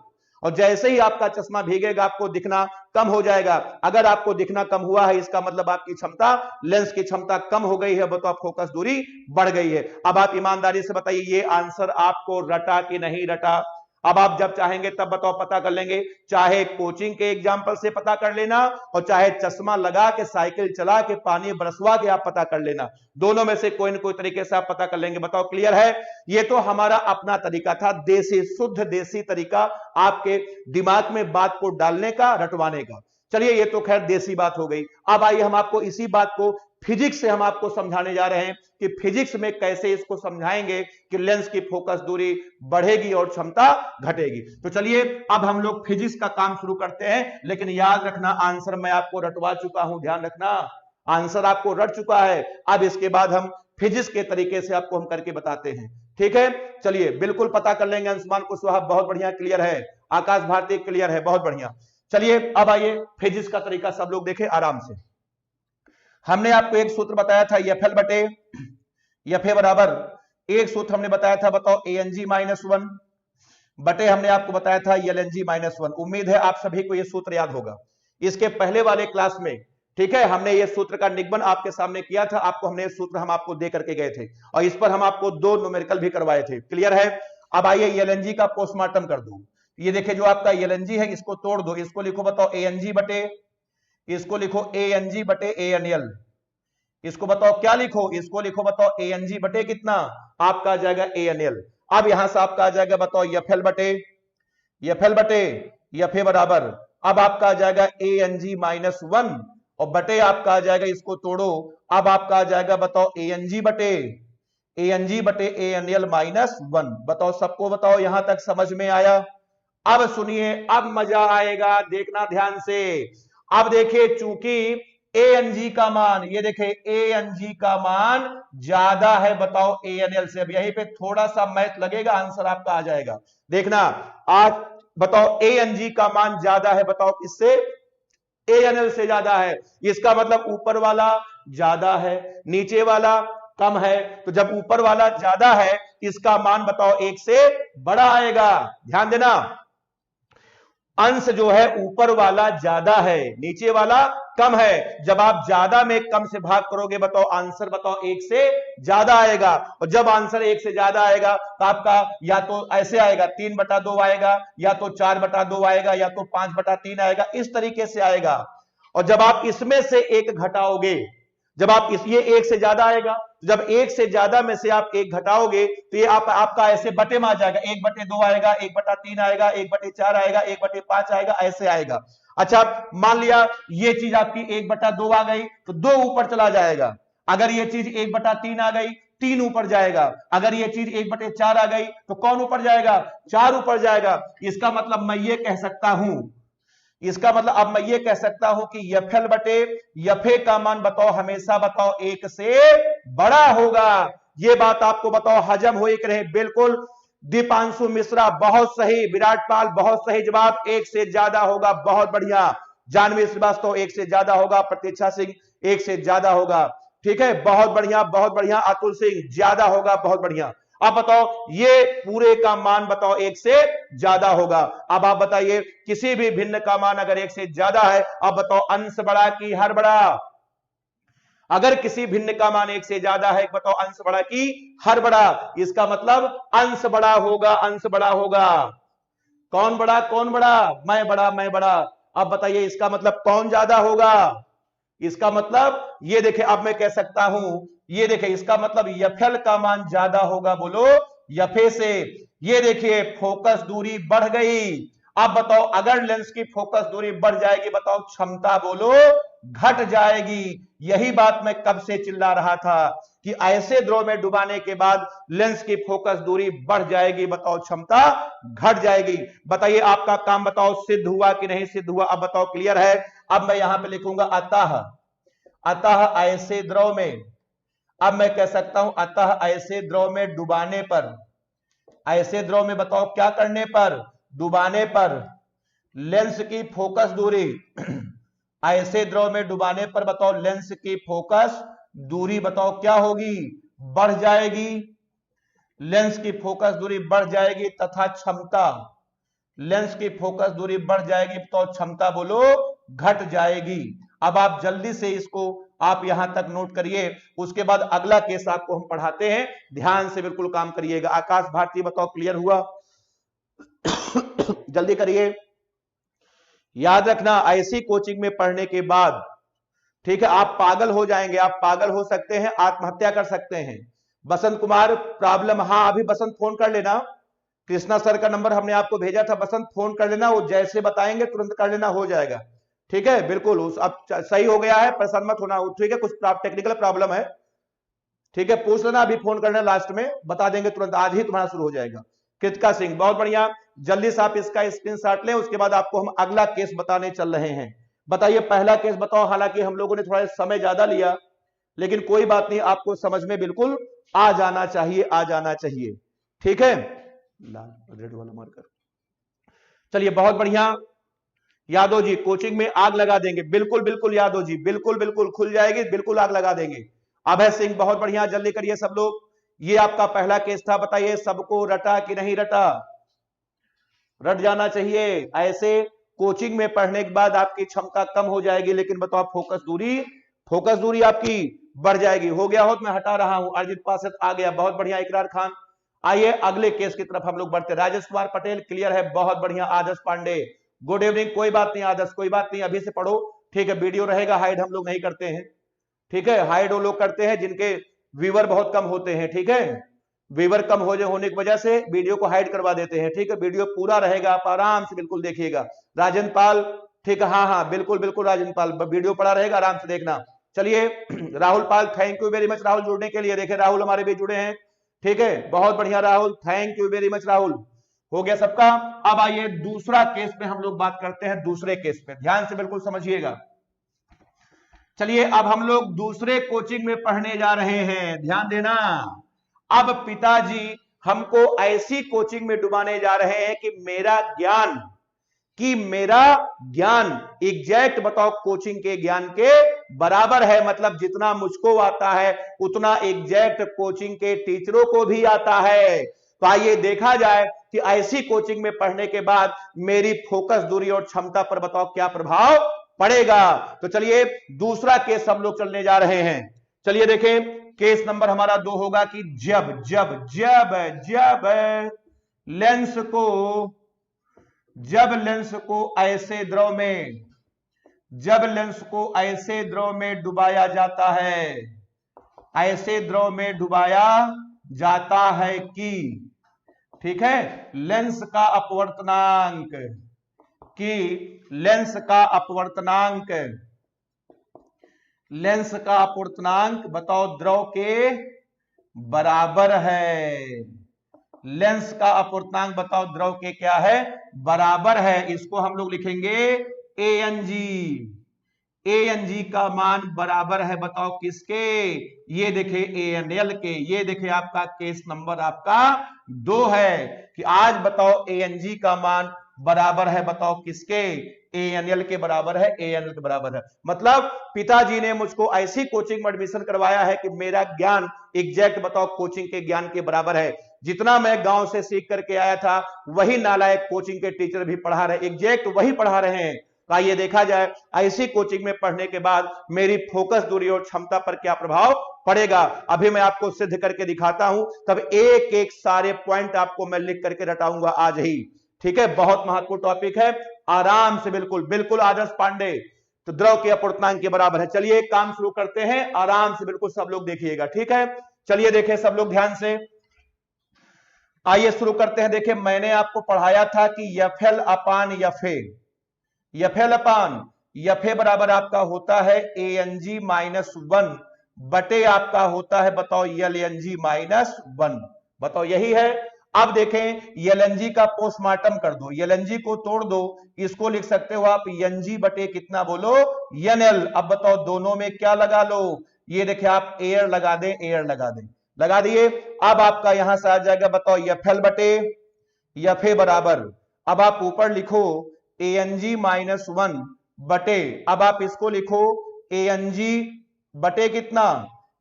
और जैसे ही आपका चश्मा भीगेगा आपको दिखना कम हो जाएगा। अगर आपको दिखना कम हुआ है, इसका मतलब आपकी क्षमता, लेंस की क्षमता कम हो गई है, तो आप फोकस दूरी बढ़ गई है। अब आप ईमानदारी से बताइए, ये आंसर आपको रटा कि नहीं रटा? अब आप जब चाहेंगे तब बताओ पता कर लेंगे, चाहे कोचिंग के एग्जाम्पल से पता कर लेना, और चाहे चश्मा लगा के साइकिल चला के पानी बरसवा के आप पता कर लेना। दोनों में से कोई न कोई तरीके से आप पता कर लेंगे। बताओ क्लियर है? ये तो हमारा अपना तरीका था, देसी, शुद्ध देसी तरीका, आपके दिमाग में बात को डालने का, रटवाने का। चलिए ये तो खैर देसी बात हो गई। अब आइए हम आपको इसी बात को फिजिक्स से हम आपको समझाने जा रहे हैं कि फिजिक्स में कैसे इसको समझाएंगे कि लेंस की फोकस दूरी बढ़ेगी और क्षमता घटेगी। तो चलिए अब हम लोग फिजिक्स का काम शुरू करते हैं। लेकिन याद रखना, आंसर मैं आपको रटवा चुका हूं, ध्यान रखना, आंसर आपको रट चुका है। अब इसके बाद हम फिजिक्स के तरीके से आपको हम करके बताते हैं, ठीक है? चलिए बिल्कुल पता कर लेंगे। अंशुमान कुशवाहा बहुत बढ़िया, क्लियर है। आकाश भारती क्लियर है, बहुत बढ़िया। चलिए अब आइए फिजिक्स का तरीका सब लोग देखें आराम से। हमने आपको एक सूत्र बताया था, एफ एल बटे एफ ए बराबर, एक सूत्र हमने बताया था बताओ ANG-1 बटे हमने आपको बताया था LNG-1। उम्मीद है आप सभी को यह सूत्र याद होगा। इसके पहले वाले क्लास में, ठीक है, हमने ये सूत्र का निगमन आपके सामने किया था। आपको हमने सूत्र हम आपको दे करके गए थे, और इस पर हम आपको 2 न्यूमेरिकल भी करवाए थे, क्लियर है? अब आइए LNG का पोस्टमार्टम कर दो। ये देखिए जो आपका LNG है, इसको तोड़ दो, इसको लिखो बताओ ANG बटे, इसको लिखो ANG बटे ANL। इसको बताओ क्या लिखो? इसको लिखो बताओ ANG बटे कितना? आपका आ जाएगा ANL। अब यहां से आपका आ जाएगा बताओ FL बटे FA बराबर, अब आपका आ जाएगा ANG-1 और बटे आपका आ जाएगा, इसको तोड़ो, अब आपका आ जाएगा बताओ ANG बटे ANL-1। बताओ सबको बताओ, यहां तक समझ में आया? अब सुनिए, अब मजा आएगा, देखना ध्यान से। अब देखिए, चूंकि ANG का मान, ये देखिए ANG का मान ज्यादा है बताओ ANL से। अब यहीं पे थोड़ा सा मैथ लगेगा, आंसर आपका आ जाएगा। देखना, आज बताओ ANG का मान ज्यादा है बताओ किससे? ANL से ज्यादा है। इसका मतलब ऊपर वाला ज्यादा है, नीचे वाला कम है। तो जब ऊपर वाला ज्यादा है, इसका मान बताओ 1 से बड़ा आएगा। ध्यान देना, अंश जो है ऊपर वाला ज्यादा है, नीचे वाला कम है। जब आप ज्यादा में कम से भाग करोगे बताओ आंसर बताओ 1 से ज्यादा आएगा। और जब आंसर 1 से ज्यादा आएगा तो आपका या तो ऐसे आएगा 3/2 आएगा, या तो 4/2 आएगा, या तो 5/3 आएगा, इस तरीके से आएगा। और जब आप इसमें से 1 घटाओगे, जब आप ये 1 से ज्यादा आएगा, जब 1 से ज्यादा में से आप 1 घटाओगे तो ये आपका ऐसे बटे में आ जाएगा, 1/2 आएगा, 1/3 आएगा, 1/4 आएगा, 1/5 आएगा, ऐसे आएगा। अच्छा, मान लिया ये चीज आपकी 1/2 आ गई तो 2 ऊपर चला जाएगा। अगर ये चीज 1/3 आ गई, 3 ऊपर जाएगा। अगर ये चीज 1/4 आ गई तो कौन ऊपर जाएगा? 4 ऊपर जाएगा। इसका मतलब मैं ये कह सकता हूं, इसका मतलब अब मैं ये कह सकता हूं कि FL बटे FA का मान बताओ हमेशा बताओ 1 से बड़ा होगा। ये बात आपको बताओ हजम हुई कि नहीं? बिल्कुल। दीपांशु मिश्रा बहुत सही, विराट पाल बहुत सही जवाब, एक से ज्यादा होगा, बहुत बढ़िया। जानवी श्रीवास्तव एक से ज्यादा होगा, प्रतीक्षा सिंह एक से ज्यादा होगा, ठीक है, बहुत बढ़िया बहुत बढ़िया। अतुल सिंह ज्यादा होगा, बहुत बढ़िया। अब बताओ ये पूरे का मान बताओ एक से ज्यादा होगा। अब आप बताइए किसी भी भिन्न का मान अगर एक से ज्यादा है, अब बताओ अंश बड़ा कि हर बड़ा? अगर किसी भिन्न का मान एक से ज्यादा है, बताओ अंश बड़ा कि हर बड़ा? इसका मतलब अंश बड़ा होगा, अंश बड़ा होगा। कौन बड़ा कौन बड़ा? मैं बड़ा मैं बड़ा। अब बताइए इसका मतलब कौन ज्यादा होगा? इसका मतलब ये देखिए, अब मैं कह सकता हूं, ये देखिए इसका मतलब यफल का मान ज्यादा होगा, बोलो यफे से। ये देखिए फोकस दूरी बढ़ गई। अब बताओ अगर लेंस की फोकस दूरी बढ़ जाएगी, बताओ क्षमता बोलो घट जाएगी। यही बात मैं कब से चिल्ला रहा था कि ऐसे द्रव में डुबाने के बाद लेंस की फोकस दूरी बढ़ जाएगी, बताओ क्षमता घट जाएगी। बताइए आपका काम बताओ सिद्ध हुआ कि नहीं सिद्ध हुआ? अब बताओ क्लियर है? अब मैं यहां पे लिखूंगा अतः, अतः ऐसे द्रव में, अब मैं कह सकता हूं अतः ऐसे द्रव में डुबाने पर, ऐसे द्रव में बताओ क्या करने पर? डुबाने पर लेंस की फोकस दूरी ऐसे द्रव में डुबाने पर बताओ लेंस की फोकस दूरी बताओ क्या होगी? बढ़ जाएगी। लेंस की फोकस दूरी बढ़ जाएगी तथा क्षमता, लेंस की फोकस दूरी बढ़ जाएगी तो क्षमता बोलो घट जाएगी। अब आप जल्दी से इसको आप यहां तक नोट करिए, उसके बाद अगला केस आपको हम पढ़ाते हैं, ध्यान से बिल्कुल काम करिएगा। आकाश भारती बताओ क्लियर हुआ? जल्दी करिए। याद रखना ऐसी कोचिंग में पढ़ने के बाद, ठीक है, आप पागल हो जाएंगे, आप पागल हो सकते हैं, आत्महत्या कर सकते हैं। बसंत कुमार प्रॉब्लम, हाँ अभी बसंत फोन कर लेना, कृष्णा सर का नंबर हमने आपको भेजा था, बसंत फोन कर लेना, वो जैसे बताएंगे तुरंत कर लेना, हो जाएगा, ठीक है बिल्कुल। उस अब सही हो गया है, परेशान मत होना, ठीक है, कुछ टेक्निकल प्रॉब्लम है, ठीक है, पूछ लेना, अभी फोन करना, लास्ट में बता देंगे तुरंत, आज ही तुम्हारा शुरू हो जाएगा। कृतिका सिंह बहुत बढ़िया, जल्दी से आप इसका स्क्रीनशॉट लें, उसके बाद आपको हम अगला केस बताने चल रहे हैं। बताइए पहला केस बताओ, हालांकि हम लोगों ने थोड़ा समय ज्यादा लिया, लेकिन कोई बात नहीं, आपको समझ में बिल्कुल आ जाना चाहिए, आ जाना चाहिए, ठीक है। लाल रेड वाला मार्कर, चलिए बहुत बढ़िया। यादव जी कोचिंग में आग लगा देंगे, बिल्कुल बिल्कुल यादव जी, बिल्कुल बिल्कुल खुल जाएगी, बिल्कुल आग लगा देंगे। अभय सिंह बहुत बढ़िया, जल्दी करिए सब लोग। ये आपका पहला केस था, बताइए सबको रटा कि नहीं रटा? रट जाना चाहिए। ऐसे कोचिंग में पढ़ने के बाद आपकी क्षमता कम हो जाएगी, लेकिन बताओ फोकस दूरी आपकी बढ़ जाएगी। हो गया हो तो मैं हटा रहा हूं। अर्जित पासत आ गया, बहुत बढ़िया। इकरार खान, आइए अगले केस की तरफ हम लोग बढ़ते। राजेश कुमार पटेल क्लियर है, बहुत बढ़िया। आदर्श पांडे गुड इवनिंग, कोई बात नहीं आदर्श, कोई बात नहीं, अभी से पढ़ो, ठीक है। वीडियो रहेगा हाइड, हम लोग नहीं करते हैं, ठीक है, हाइड वो लोग करते हैं जिनके व्यूअर बहुत कम होते हैं, ठीक है, व्यूअर कम होने की वजह से वीडियो को हाइड करवा देते हैं, ठीक है। वीडियो पूरा रहेगा, आप आराम से बिल्कुल देखिएगा। राजन पाल, ठीक है, हाँ हाँ बिल्कुल बिल्कुल राजन पाल, वीडियो पड़ा रहेगा, आराम से देखना। चलिए Rahul Pal, thank you very much Rahul जुड़ने के लिए। देखे राहुल हमारे भी जुड़े हैं, ठीक है, बहुत बढ़िया Rahul, thank you very much Rahul. हो गया सबका। अब आइए दूसरा केस पे हम लोग बात करते हैं, दूसरे केस पे ध्यान से बिल्कुल समझिएगा। चलिए अब हम लोग दूसरे कोचिंग में पढ़ने जा रहे हैं, ध्यान देना। अब पिताजी हमको ऐसी कोचिंग में डुबाने जा रहे हैं कि मेरा ज्ञान एग्जैक्ट बताओ कोचिंग के ज्ञान के बराबर है, मतलब जितना मुझको आता है उतना एग्जैक्ट कोचिंग के टीचरों को भी आता है। तो आइए देखा जाए कि ऐसी कोचिंग में पढ़ने के बाद मेरी फोकस दूरी और क्षमता पर बताओ क्या प्रभाव पड़ेगा। तो चलिए दूसरा केस हम लोग चलने जा रहे हैं। चलिए देखें, केस नंबर हमारा 2 होगा कि जब जब जब जब लेंस को ऐसे द्रव में, जब लेंस को ऐसे द्रव में डुबाया जाता है, ऐसे द्रव में डुबाया जाता है कि, ठीक है, लेंस का अपवर्तनांक, कि लेंस का अपवर्तनांक बताओ द्रव के बराबर है। लेंस का अपवर्तनांक बताओ द्रव के क्या है, बराबर है। इसको हम लोग लिखेंगे ANG, ANG का मान बराबर है, बताओ किसके? ये देखे ANL के। ये देखे आपका केस नंबर आपका 2 है कि आज बताओ ANG का मान बराबर है, बताओ किसके? ANL के बराबर है, ANL के बराबर है। मतलब पिताजी ने मुझको ऐसी कोचिंग में एडमिशन करवाया है कि मेरा ज्ञान एग्जैक्ट बताओ कोचिंग के ज्ञान के बराबर है। जितना मैं गांव से सीख करके आया था वही नालायक कोचिंग के टीचर भी पढ़ा रहे, एग्जैक्ट वही पढ़ा रहे हैं। आइए देखा जाए ऐसी कोचिंग में पढ़ने के बाद मेरी फोकस दूरी और क्षमता पर क्या प्रभाव पड़ेगा। अभी मैं आपको सिद्ध करके दिखाता हूं, तब एक एक सारे पॉइंट आपको मैं लिख करके रटाऊंगा आज ही। ठीक है, बहुत महत्वपूर्ण टॉपिक है, आराम से बिल्कुल बिल्कुल। आदर्श पांडे, तो द्रव के अपूर्णांक के बराबर है। चलिए काम शुरू करते हैं, आराम से बिल्कुल सब लोग देखिएगा। ठीक है, चलिए देखें सब लोग ध्यान से। आइए शुरू करते हैं। देखिए मैंने आपको पढ़ाया था कि यफेल अपान यफे, यफेल अपान यफे बराबर आपका होता है ANG -1 बटे आपका होता है बताओ LNG -1। बताओ यही है। अब देखें LNG का पोस्टमार्टम कर दो, LNG को तोड़ दो, इसको लिख सकते हो आप NG बटे कितना बोलो NL। अब बताओ दोनों में क्या लगा लो, ये देखिए आप एयर लगा दें, एयर लगा दें, लगा दिए। अब आपका यहां से आ जाएगा बताओ यफेल बटे यफे बराबर, अब आप ऊपर लिखो ANG -1 बटे, अब आप इसको लिखो ANG बटे कितना,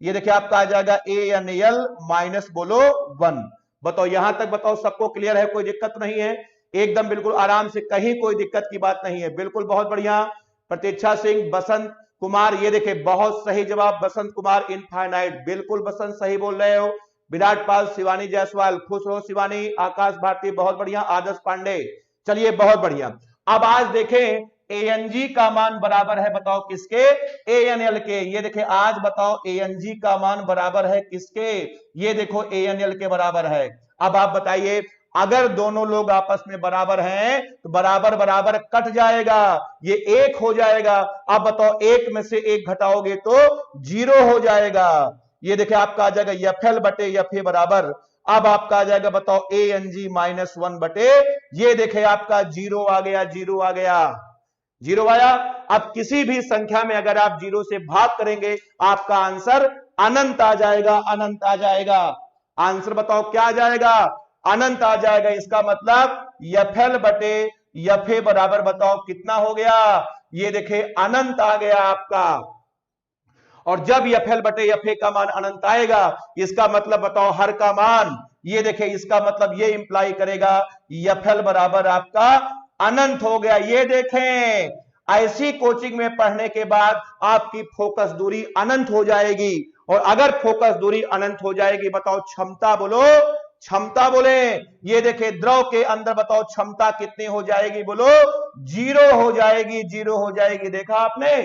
ये देखिए आपका आ जाएगा ANL माइनस बोलो 1। बताओ यहां तक बताओ सबको क्लियर है, कोई दिक्कत नहीं है? एकदम बिल्कुल आराम से, कहीं कोई दिक्कत की बात नहीं है, बिल्कुल बहुत बढ़िया। प्रतीक्षा सिंह, बसंत कुमार, ये देखे बहुत सही जवाब, बसंत कुमार इनफाइनाइट, बिल्कुल बसंत सही बोल रहे हो। विराट पाल, शिवानी जायसवाल, खुश रहो शिवानी, आकाश भारती बहुत बढ़िया, आदर्श पांडे, चलिए बहुत बढ़िया। अब आज देखें ANG का मान बराबर है बताओ किसके? ANL के। ये देखे आज बताओ ANG का मान बराबर है किसके? ये देखो ANL के बराबर है। अब आप बताइए अगर दोनों लोग आपस में बराबर हैं तो बराबर बराबर कट जाएगा, ये एक हो जाएगा। अब बताओ एक में से एक घटाओगे तो 0 हो जाएगा। ये देखिए आपका आ जाएगा यफेल बटे यफे बराबर, अब आपका आ जाएगा बताओ ANG -1 बटे, ये देखे आपका 0 आ गया, 0 आ गया, 0 आया। अब किसी भी संख्या में अगर आप 0 से भाग करेंगे आपका आंसर अनंत आ जाएगा, अनंत आ जाएगा। आंसर बताओ क्या आ जाएगा? अनंत आ जाएगा। इसका मतलब यफेल बटे यफे बराबर बताओ कितना हो गया? ये देखे अनंत आ गया आपका। और जब यफेल बटे यफे का मान अनंत आएगा इसका मतलब बताओ हर का मान, ये देखे इसका मतलब ये इंप्लाई करेगा यफेल बराबर आपका अनंत हो गया। ये देखें ऐसी कोचिंग में पढ़ने के बाद आपकी फोकस दूरी अनंत हो जाएगी, और अगर फोकस दूरी अनंत हो जाएगी बताओ क्षमता बोलो, क्षमता बोले, ये देखे द्रव के अंदर बताओ क्षमता कितनी हो जाएगी बोलो? 0 हो जाएगी, 0 हो जाएगी। देखा आपने?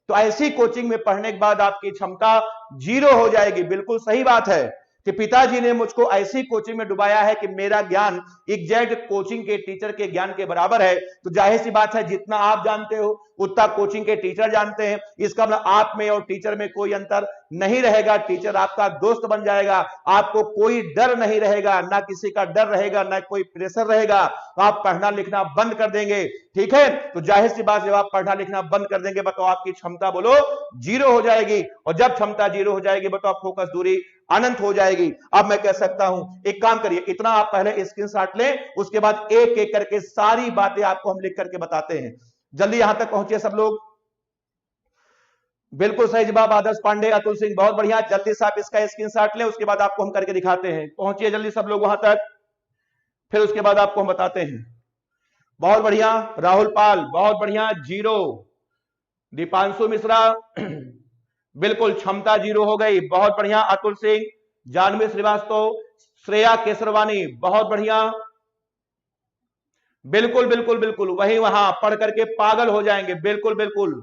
तो ऐसी कोचिंग में पढ़ने के बाद आपकी क्षमता 0 हो जाएगी। बिल्कुल सही बात है कि पिताजी ने मुझको ऐसी कोचिंग में डुबाया है कि मेरा ज्ञान एग्जैक्ट कोचिंग के टीचर के ज्ञान के बराबर है। तो जाहिर सी बात है जितना आप जानते हो उतना कोचिंग के टीचर जानते हैं, इसका मतलब आप में और टीचर में कोई अंतर नहीं रहेगा। टीचर आपका दोस्त बन जाएगा, आपको कोई डर नहीं रहेगा, ना किसी का डर रहेगा, ना कोई प्रेशर रहेगा, तो आप पढ़ना लिखना बंद कर देंगे। ठीक है, तो जाहिर सी बात जब आप पढ़ना लिखना बंद कर देंगे बताओ आपकी क्षमता बोलो 0 हो जाएगी, और जब क्षमता 0 हो जाएगी बताओ फोकस दूरी अनंत हो जाएगी। अब मैं कह सकता हूं एक काम करिए, इतना आप पहले स्क्रीनशॉट लें, उसके बाद एक एक करके सारी बातें आपको हम लिख करके बताते हैं। जल्दी यहां तक पहुंचे सब लोग। बिल्कुल सही जवाब आदर्श पांडे, अतुल सिंह बहुत बढ़िया। जल्दी से आप इसका स्क्रीनशॉट लें, उसके बाद आपको हम करके दिखाते हैं। पहुंचिए जल्दी सब लोग वहां तक, फिर उसके बाद आपको हम बताते हैं। बहुत बढ़िया राहुल पाल, बहुत बढ़िया 0। दीपांशु मिश्रा बिल्कुल क्षमता 0 हो गई, बहुत बढ़िया। अतुल सिंह, जानवी श्रीवास्तव, श्रेया केसरवानी बहुत बढ़िया। बिल्कुल बिल्कुल बिल्कुल वही, वहां पढ़ करके पागल हो जाएंगे। बिल्कुल बिल्कुल,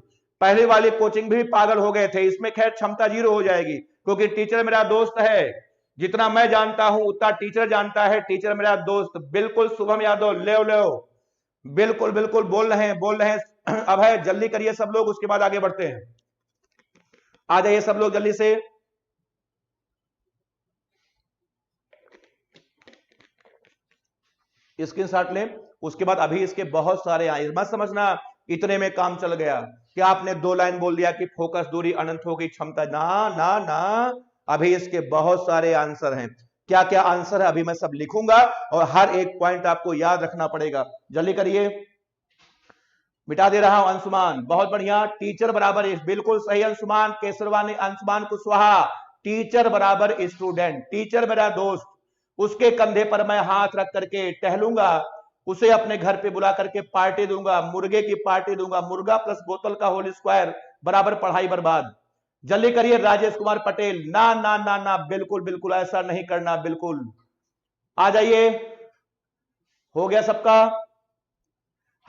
पहले वाली कोचिंग भी पागल हो गए थे, इसमें खैर क्षमता 0 हो जाएगी क्योंकि टीचर मेरा दोस्त है। जितना मैं जानता हूं उतना टीचर जानता है, टीचर मेरा दोस्त। बिल्कुल शुभम यादव, ले लो, बिल्कुल बिल्कुल बोल रहे हैं, बोल रहे हैं। अब है जल्दी करिए सब लोग, उसके बाद आगे बढ़ते हैं। आ जाइए सब लोग जल्दी से। स्क्रीनशॉट लें, उसके बाद अभी इसके बहुत सारे आए, मत समझना इतने में काम चल गया। कि आपने 2 लाइन बोल दिया कि फोकस दूरी अनंत होगी, क्षमता ना ना ना, अभी इसके बहुत सारे आंसर हैं। क्या क्या आंसर है अभी मैं सब लिखूंगा और हर एक पॉइंट आपको याद रखना पड़ेगा। जल्दी करिए, मिटा दे रहा हूं। अंशुमान बहुत बढ़िया, टीचर बराबर बिल्कुल सही अंशुमान, केसरवानी अंशुमान कुशवाहा, टीचर बराबर स्टूडेंट, टीचर मेरा दोस्त, उसके कंधे पर मैं हाथ रख करके टहलूंगा, उसे अपने घर पे बुला करके पार्टी दूंगा, मुर्गे की पार्टी दूंगा, मुर्गा प्लस बोतल का होल स्क्वायर बराबर पढ़ाई बर्बाद। जल्दी करिए राजेश कुमार पटेल, ना ना ना ना, बिल्कुल बिल्कुल ऐसा नहीं करना, बिल्कुल आ जाइए। हो गया सबका?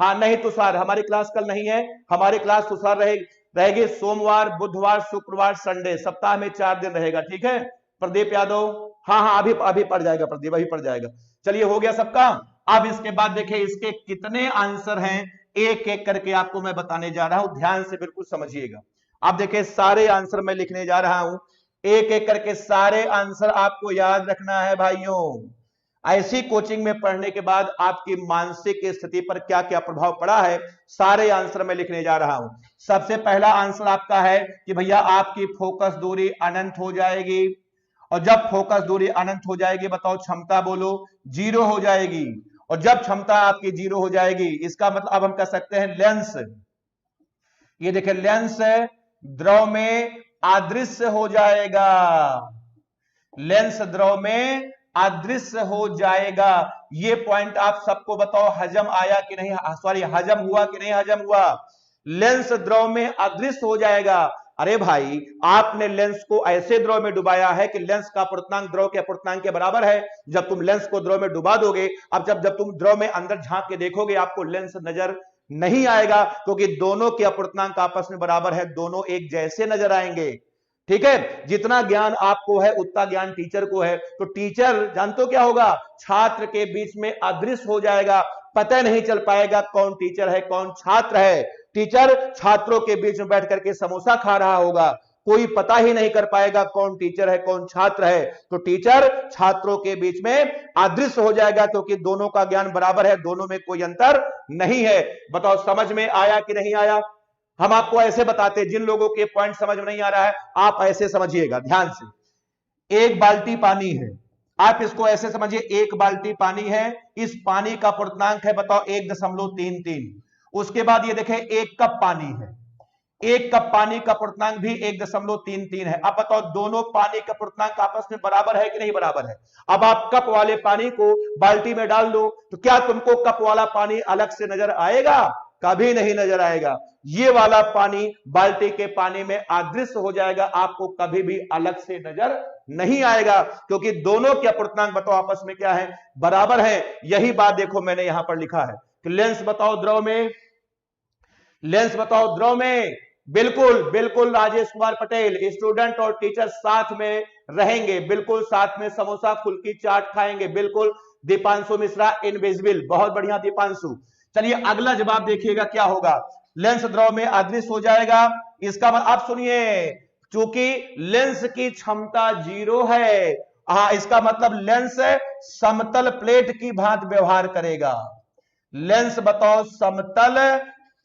हाँ नहीं तुषार, हमारी क्लास कल नहीं है, हमारी क्लास तुषार रहेगी सोमवार, बुधवार, शुक्रवार, संडे, सप्ताह में 4 दिन रहेगा, ठीक है। प्रदीप यादव, हाँ हाँ अभी पढ़ जाएगा प्रदीप, अभी पढ़ जाएगा। चलिए हो गया सबका। अब इसके बाद देखिए इसके कितने आंसर हैं, एक एक करके आपको मैं बताने जा रहा हूं, ध्यान से बिल्कुल समझिएगा। अब देखिए सारे आंसर मैं लिखने जा रहा हूं, एक एक करके सारे आंसर आपको याद रखना है भाइयों। ऐसी कोचिंग में पढ़ने के बाद आपकी मानसिक स्थिति पर क्या क्या प्रभाव पड़ा है, सारे आंसर मैं लिखने जा रहा हूं। सबसे पहला आंसर आपका है कि भैया आपकी फोकस दूरी अनंत हो जाएगी, और जब फोकस दूरी अनंत हो जाएगी बताओ क्षमता बोलो 0 हो जाएगी, और जब क्षमता आपकी 0 हो जाएगी इसका मतलब अब हम कह सकते हैं लेंस, ये देखिए लेंस द्रव में अदृश्य हो जाएगा, लेंस द्रव में अदृश्य हो जाएगा। ये पॉइंट आप सबको बताओ हजम आया कि नहीं, सॉरी हजम हुआ कि नहीं हजम हुआ। लेंस द्रव में अदृश्य हो जाएगा। अरे भाई आपने लेंस को ऐसे द्रव में डुबाया है कि लेंस का अपूर्णांक द्रव के अपूर्णांक के बराबर है। जब तुम लेंस को द्रव में डुबा दोगे, अब जब तुम द्रव में अंदर झांक के देखोगे आपको लेंस नजर नहीं आएगा, क्योंकि दोनों के अपूर्णांक आपस में बराबर है, दोनों एक जैसे नजर आएंगे। ठीक है, जितना ज्ञान आपको है उतना ज्ञान टीचर को है, तो टीचर जानते हो क्या होगा, छात्र के बीच में अदृश्य हो जाएगा, पता नहीं चल पाएगा कौन टीचर है कौन छात्र है। टीचर छात्रों के बीच में बैठ करके समोसा खा रहा होगा, कोई पता ही नहीं कर पाएगा कौन टीचर है कौन छात्र है। तो टीचर छात्रों के बीच में अदृश्य हो जाएगा, क्योंकि दोनों का ज्ञान बराबर है, दोनों में कोई अंतर नहीं है। बताओ समझ में आया कि नहीं आया? हम आपको ऐसे बताते, जिन लोगों के पॉइंट समझ में नहीं आ रहा है आप ऐसे समझिएगा ध्यान से। एक बाल्टी पानी है, आप इसको ऐसे समझिए, एक बाल्टी पानी है, इस पानी का पूर्णांक है बताओ 1.33। उसके बाद ये देखें एक कप पानी है, एक कप पानी का पूर्णांक भी 1.33 है। अब बताओ दोनों पानी का पूर्णांक आपस में बराबर है कि नहीं बराबर है। अब आप कप वाले पानी को बाल्टी में डाल दो तो क्या तुमको कप वाला पानी अलग से नजर आएगा? कभी नहीं नजर आएगा। ये वाला पानी बाल्टी के पानी में अदृश्य हो जाएगा, आपको कभी भी अलग से नजर नहीं आएगा, क्योंकि दोनों के अपूर्णांक बताओ आपस में क्या है, बराबर है। यही बात देखो मैंने यहां पर लिखा है कि लेंस बताओ द्रव में, लेंस बताओ द्रव में, बिल्कुल बिल्कुल राजेश कुमार पटेल, स्टूडेंट और टीचर साथ में रहेंगे, बिल्कुल साथ में समोसा फुल्की चाट खाएंगे, बिल्कुल। दीपांशु मिश्रा इनविजिबल, बहुत बढ़िया दीपांशु। चलिए अगला जवाब देखिएगा क्या होगा, लेंस द्रव में अदृश्य हो जाएगा। इसका मतलब आप सुनिए, चूंकि लेंस की क्षमता 0 है, इसका मतलब लेंस समतल प्लेट की भांति व्यवहार करेगा। लेंस बताओ समतल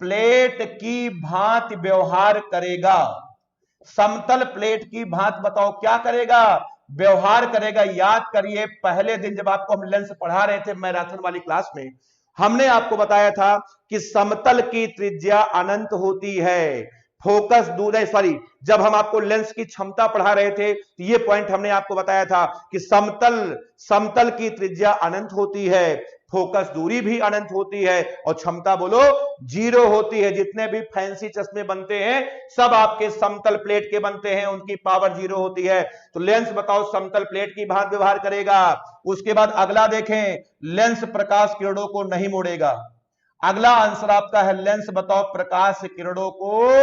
प्लेट की भांति व्यवहार करेगा, समतल प्लेट की भांति बताओ क्या करेगा, व्यवहार करेगा। याद करिए पहले दिन जब आपको हम लेंस पढ़ा रहे थे मैराथन वाली क्लास में, हमने आपको बताया था कि समतल की त्रिज्या अनंत होती है, फोकस दूरी, सॉरी जब हम आपको लेंस की क्षमता पढ़ा रहे थे तो ये पॉइंट हमने आपको बताया था कि समतल की त्रिज्या अनंत होती है, फोकस दूरी भी अनंत होती है, और क्षमता बोलो 0 होती है। जितने भी फैंसी चश्मे बनते हैं सब आपके समतल प्लेट के बनते हैं, उनकी पावर 0 होती है। तो लेंस बताओ समतल प्लेट की भांति व्यवहार करेगा। उसके बाद अगला देखें, लेंस प्रकाश किरणों को नहीं मोड़ेगा। अगला आंसर आपका है लेंस बताओ प्रकाश किरणों को,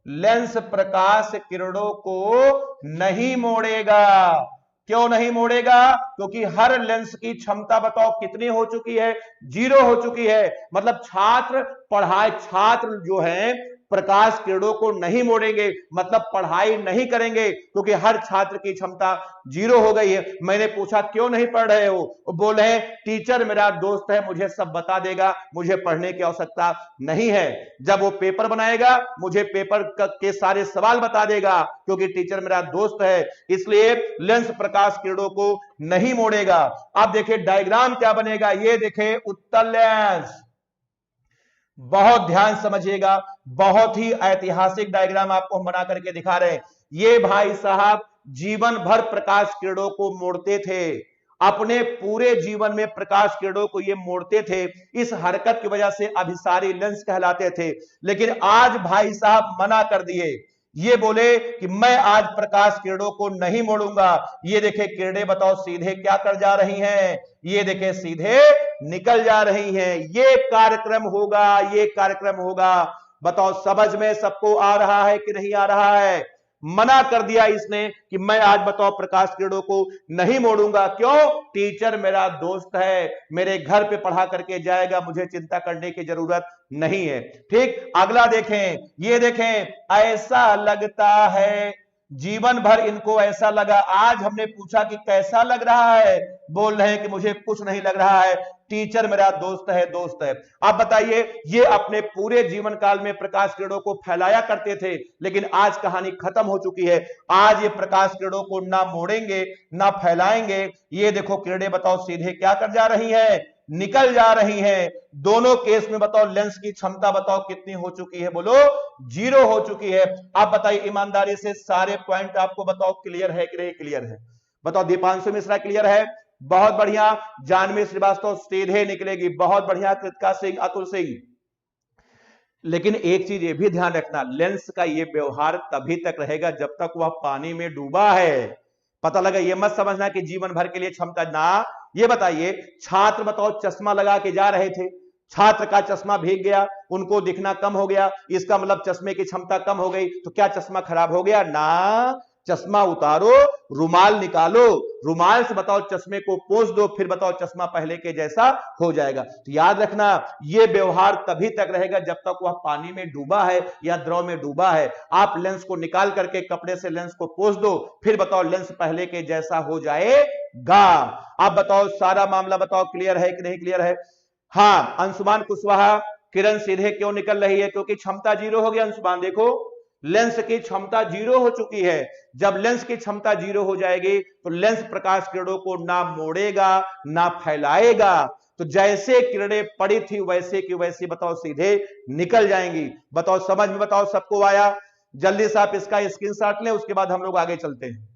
लेंस प्रकाश किरणों को नहीं मोड़ेगा। क्यों नहीं मोड़ेगा? क्योंकि हर लेंस की क्षमता बताओ कितनी हो चुकी है, 0 हो चुकी है। मतलब छात्र जो है प्रकाश किरणों को नहीं मोड़ेंगे, मतलब पढ़ाई नहीं करेंगे, क्योंकि हर छात्र की क्षमता 0 हो गई है। मैंने पूछा क्यों नहीं पढ़ रहे हो, वो बोले हैं टीचर मेरा दोस्त है, मुझे सब बता देगा, मुझे पढ़ने की आवश्यकता नहीं है। जब वो पेपर बनाएगा मुझे पेपर के सारे सवाल बता देगा, क्योंकि टीचर मेरा दोस्त है, इसलिए लेंस प्रकाश किरणों को नहीं मोड़ेगा। अब देखिए डायग्राम क्या बनेगा, ये देखिए उत्तल लेंस, बहुत ध्यान समझिएगा, बहुत ही ऐतिहासिक डायग्राम आपको हम बना करके दिखा रहे हैं। ये भाई साहब जीवन भर प्रकाश किरणों को मोड़ते थे, अपने पूरे जीवन में प्रकाश किरणों को ये मोड़ते थे, इस हरकत की वजह से अभिसारी लेंस कहलाते थे। लेकिन आज भाई साहब मना कर दिए, ये बोले कि मैं आज प्रकाश किरणों को नहीं मोड़ूंगा। ये देखे किरणें बताओ सीधे क्या कर जा रही हैं, ये देखे सीधे निकल जा रही हैं। ये कार्यक्रम होगा, ये कार्यक्रम होगा। बताओ समझ में सबको आ रहा है कि नहीं आ रहा है? मना कर दिया इसने कि मैं आज बताओ प्रकाश किरणों को नहीं मोड़ूंगा। क्यों? टीचर मेरा दोस्त है, मेरे घर पे पढ़ा करके जाएगा, मुझे चिंता करने की जरूरत नहीं है। ठीक, अगला देखें, ये देखें, ऐसा लगता है जीवन भर इनको ऐसा लगा। आज हमने पूछा कि कैसा लग रहा है, बोल रहे हैं कि मुझे कुछ नहीं लग रहा है, टीचर मेरा दोस्त है, दोस्त है। आप बताइए, ये अपने पूरे जीवन काल में प्रकाश किरणों को फैलाया करते थे, लेकिन आज कहानी खत्म हो चुकी है। आज ये प्रकाश किरणों को ना मोड़ेंगे ना फैलाएंगे। ये देखो किरणें बताओ सीधे क्या कर जा रही है, निकल जा रही हैं। दोनों केस में बताओ लेंस की क्षमता बताओ कितनी हो चुकी है, बोलो 0 हो चुकी है। आप बताइए ईमानदारी से, सारे पॉइंट आपको बताओ क्लियर है कि नहीं क्लियर है? बताओ दीपांशु मिश्रा क्लियर है? बहुत बढ़िया। जानवी श्रीवास्तव सीधे निकलेगी, बहुत बढ़िया। कृतिका सिंह, अतुल सिंह। लेकिन एक चीज ये भी ध्यान रखना, लेंस का ये व्यवहार तभी तक रहेगा जब तक वह पानी में डूबा है। पता लगा? ये मत समझना कि जीवन भर के लिए क्षमता ना। ये बताइए, छात्र बताओ चश्मा लगा के जा रहे थे, छात्र का चश्मा भीग गया, उनको दिखना कम हो गया, इसका मतलब चश्मे की क्षमता कम हो गई, तो क्या चश्मा खराब हो गया? ना, चश्मा उतारो, रुमाल निकालो, रुमाल से बताओ चश्मे को पोंछ दो, फिर बताओ चश्मा पहले के जैसा हो जाएगा। तो याद रखना, यह व्यवहार तभी तक रहेगा जब तक वह पानी में डूबा है या द्रव में डूबा है। आप लेंस को निकाल करके कपड़े से लेंस को पोंछ दो, फिर बताओ लेंस पहले के जैसा हो जाएगा। आप बताओ सारा मामला बताओ क्लियर है कि नहीं क्लियर है? हाँ, अंशुमान कुशवाहा, किरण सीधे क्यों निकल रही है? क्योंकि क्षमता 0 हो गया। अंशुमान देखो, लेंस की क्षमता 0 हो चुकी है। जब लेंस की क्षमता 0 हो जाएगी तो लेंस प्रकाश किरणों को ना मोड़ेगा ना फैलाएगा। तो जैसे किरणें पड़ी थी वैसे की वैसी बताओ सीधे निकल जाएंगी। बताओ समझ में बताओ सबको आया? जल्दी से आप इसका स्क्रीनशॉट लें, उसके बाद हम लोग आगे चलते हैं।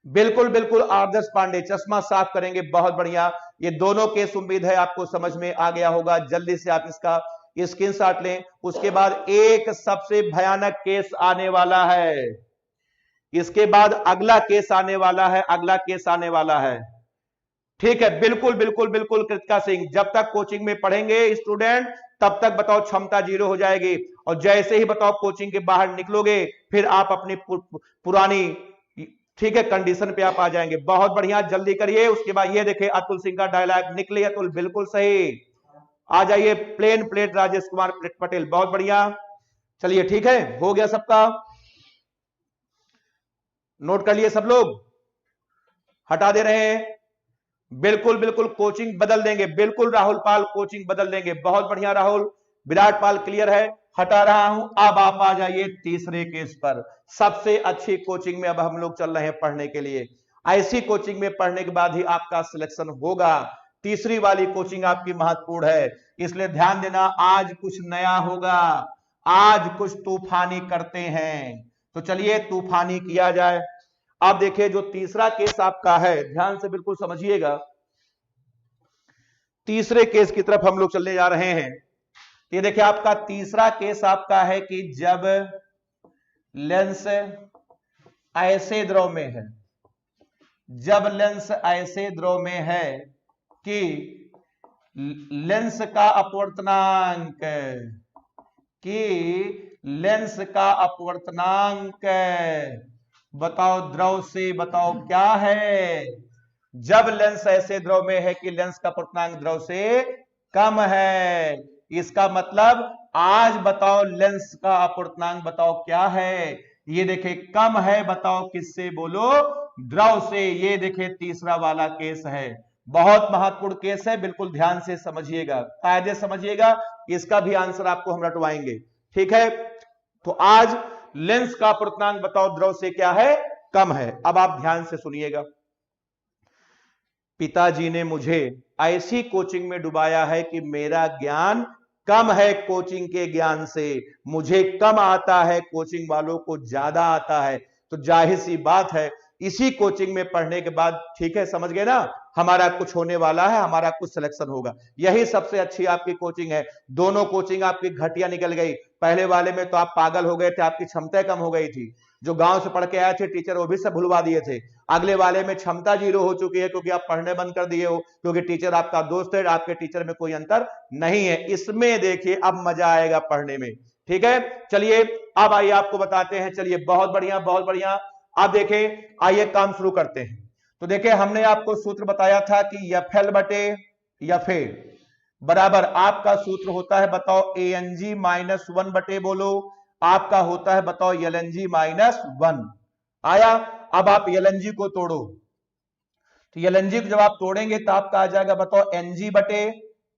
बिल्कुल बिल्कुल, आदर्श पांडे चश्मा साफ करेंगे, बहुत बढ़िया। ये दोनों केस उम्मीद है आपको समझ में आ गया होगा। जल्दी से आप इसका स्क्रीनशॉट लें। उसके बाद एक सबसे भयानक केस आने वाला है, इसके बाद अगला केस आने वाला है, अगला केस आने वाला है। ठीक है, बिल्कुल बिल्कुल बिल्कुल कृतिका सिंह, जब तक कोचिंग में पढ़ेंगे स्टूडेंट तब तक बताओ क्षमता 0 हो जाएगी, और जैसे ही बताओ कोचिंग के बाहर निकलोगे फिर आप अपनी पुरानी ठीक है कंडीशन पे आप आ जाएंगे। बहुत बढ़िया, जल्दी करिए। उसके बाद ये देखिए अतुल सिंह का डायलॉग निकले। अतुल बिल्कुल सही, आ जाइए। प्लेन प्लेट राजेश कुमार पटेल, बहुत बढ़िया। चलिए ठीक है, हो गया सबका? नोट कर लिए सब लोग? हटा दे रहे हैं? बिल्कुल बिल्कुल, कोचिंग बदल देंगे, बिल्कुल राहुल पाल कोचिंग बदल देंगे। बहुत बढ़िया राहुल। विराट पाल क्लियर है, हटा रहा हूं। अब आप आ जाइए तीसरे केस पर। सबसे अच्छी कोचिंग में अब हम लोग चल रहे हैं पढ़ने के लिए। ऐसी कोचिंग में पढ़ने के बाद ही आपका सिलेक्शन होगा। तीसरी वाली कोचिंग आपकी महत्वपूर्ण है, इसलिए ध्यान देना। आज कुछ नया होगा, आज कुछ तूफानी करते हैं, तो चलिए तूफानी किया जाए। आप देखिए जो तीसरा केस आपका है, ध्यान से बिल्कुल समझिएगा। तीसरे केस की तरफ हम लोग चलने जा रहे हैं। ये देखिए आपका तीसरा केस आपका है कि जब लेंस ऐसे द्रव में है, जब लेंस ऐसे द्रव में है कि लेंस का अपवर्तनांक, कि लेंस का अपवर्तनांक बताओ द्रव से बताओ क्या है? जब लेंस ऐसे द्रव में है कि लेंस का अपवर्तनांक द्रव से कम है, इसका मतलब आज बताओ लेंस का अपूर्णांक बताओ क्या है। ये देखे कम है, बताओ किससे, बोलो द्रव से। ये देखे तीसरा वाला केस है, बहुत महत्वपूर्ण केस है, बिल्कुल ध्यान से समझिएगा, कायदे समझिएगा, इसका भी आंसर आपको हम रटवाएंगे, ठीक है। तो आज लेंस का अपूर्णांक बताओ द्रव से क्या है, कम है। अब आप ध्यान से सुनिएगा। पिताजी ने मुझे ऐसी कोचिंग में डुबाया है कि मेरा ज्ञान कम है कोचिंग के ज्ञान से, मुझे कम आता है, कोचिंग वालों को ज्यादा आता है। तो जाहिर सी बात है इसी कोचिंग में पढ़ने के बाद, ठीक है, समझ गए ना, हमारा कुछ होने वाला है, हमारा कुछ सिलेक्शन होगा। यही सबसे अच्छी आपकी कोचिंग है। दोनों कोचिंग आपकी घटिया निकल गई। पहले वाले में तो आप पागल हो गए थे, आपकी क्षमता कम हो गई थी, जो गांव से पढ़ के आए थे टीचर वो भी सब भुलवा दिए थे। अगले वाले में क्षमता 0 हो चुकी है क्योंकि आप पढ़ने बंद कर दिए हो, क्योंकि टीचर आपका दोस्त है, आपके टीचर में कोई अंतर नहीं है। इसमें देखिए अब मजा आएगा पढ़ने में, ठीक है। चलिए अब आइए आपको बताते हैं। चलिए बहुत बढ़िया, बहुत बढ़िया। अब देखें, आइए काम शुरू करते हैं। तो देखिए हमने आपको सूत्र बताया था कि एफएल बटे एफए बराबर आपका सूत्र होता है बताओ एएनजी माइनस 1 बटे, बोलो आपका होता है बताओ एलएनजी माइनस 1। आया। अब आप एलएनजी को तोड़ो, तो एलएनजी को जब आप तोड़ेंगे तो आपका आ जाएगा बताओ एनजी बटे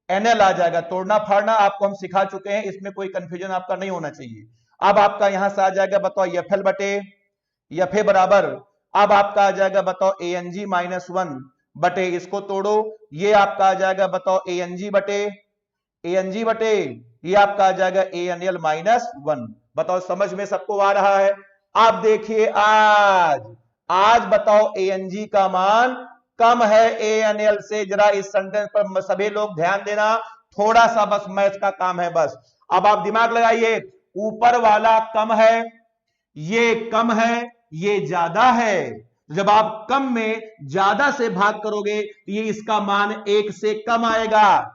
एनएल आ जाएगा। तोड़ना फाड़ना आपको हम सिखा चुके हैं, इसमें कोई कंफ्यूजन आपका नहीं होना चाहिए। अब आपका यहां से आ जाएगा बताओ एफएल बटे एफए बराबर, अब आपका आ जाएगा बताओ एएनजी माइनस 1 बटे, इसको तोड़ो, ये आपका आ जाएगा बताओ एएनजी बटे ये आपका आ जाएगा एएनएल माइनस 1। बताओ समझ में सबको आ रहा है। आप देखिए आज बताओ एएनजी का मान कम है एएनएल से। जरा इस सेंटेंस पर सभी लोग ध्यान देना, थोड़ा सा बस मैथ का काम है बस। अब आप दिमाग लगाइए, ऊपर वाला कम है, ये कम है, ये ज्यादा है। जब आप कम में ज्यादा से भाग करोगे तो ये इसका मान 1 से कम आएगा,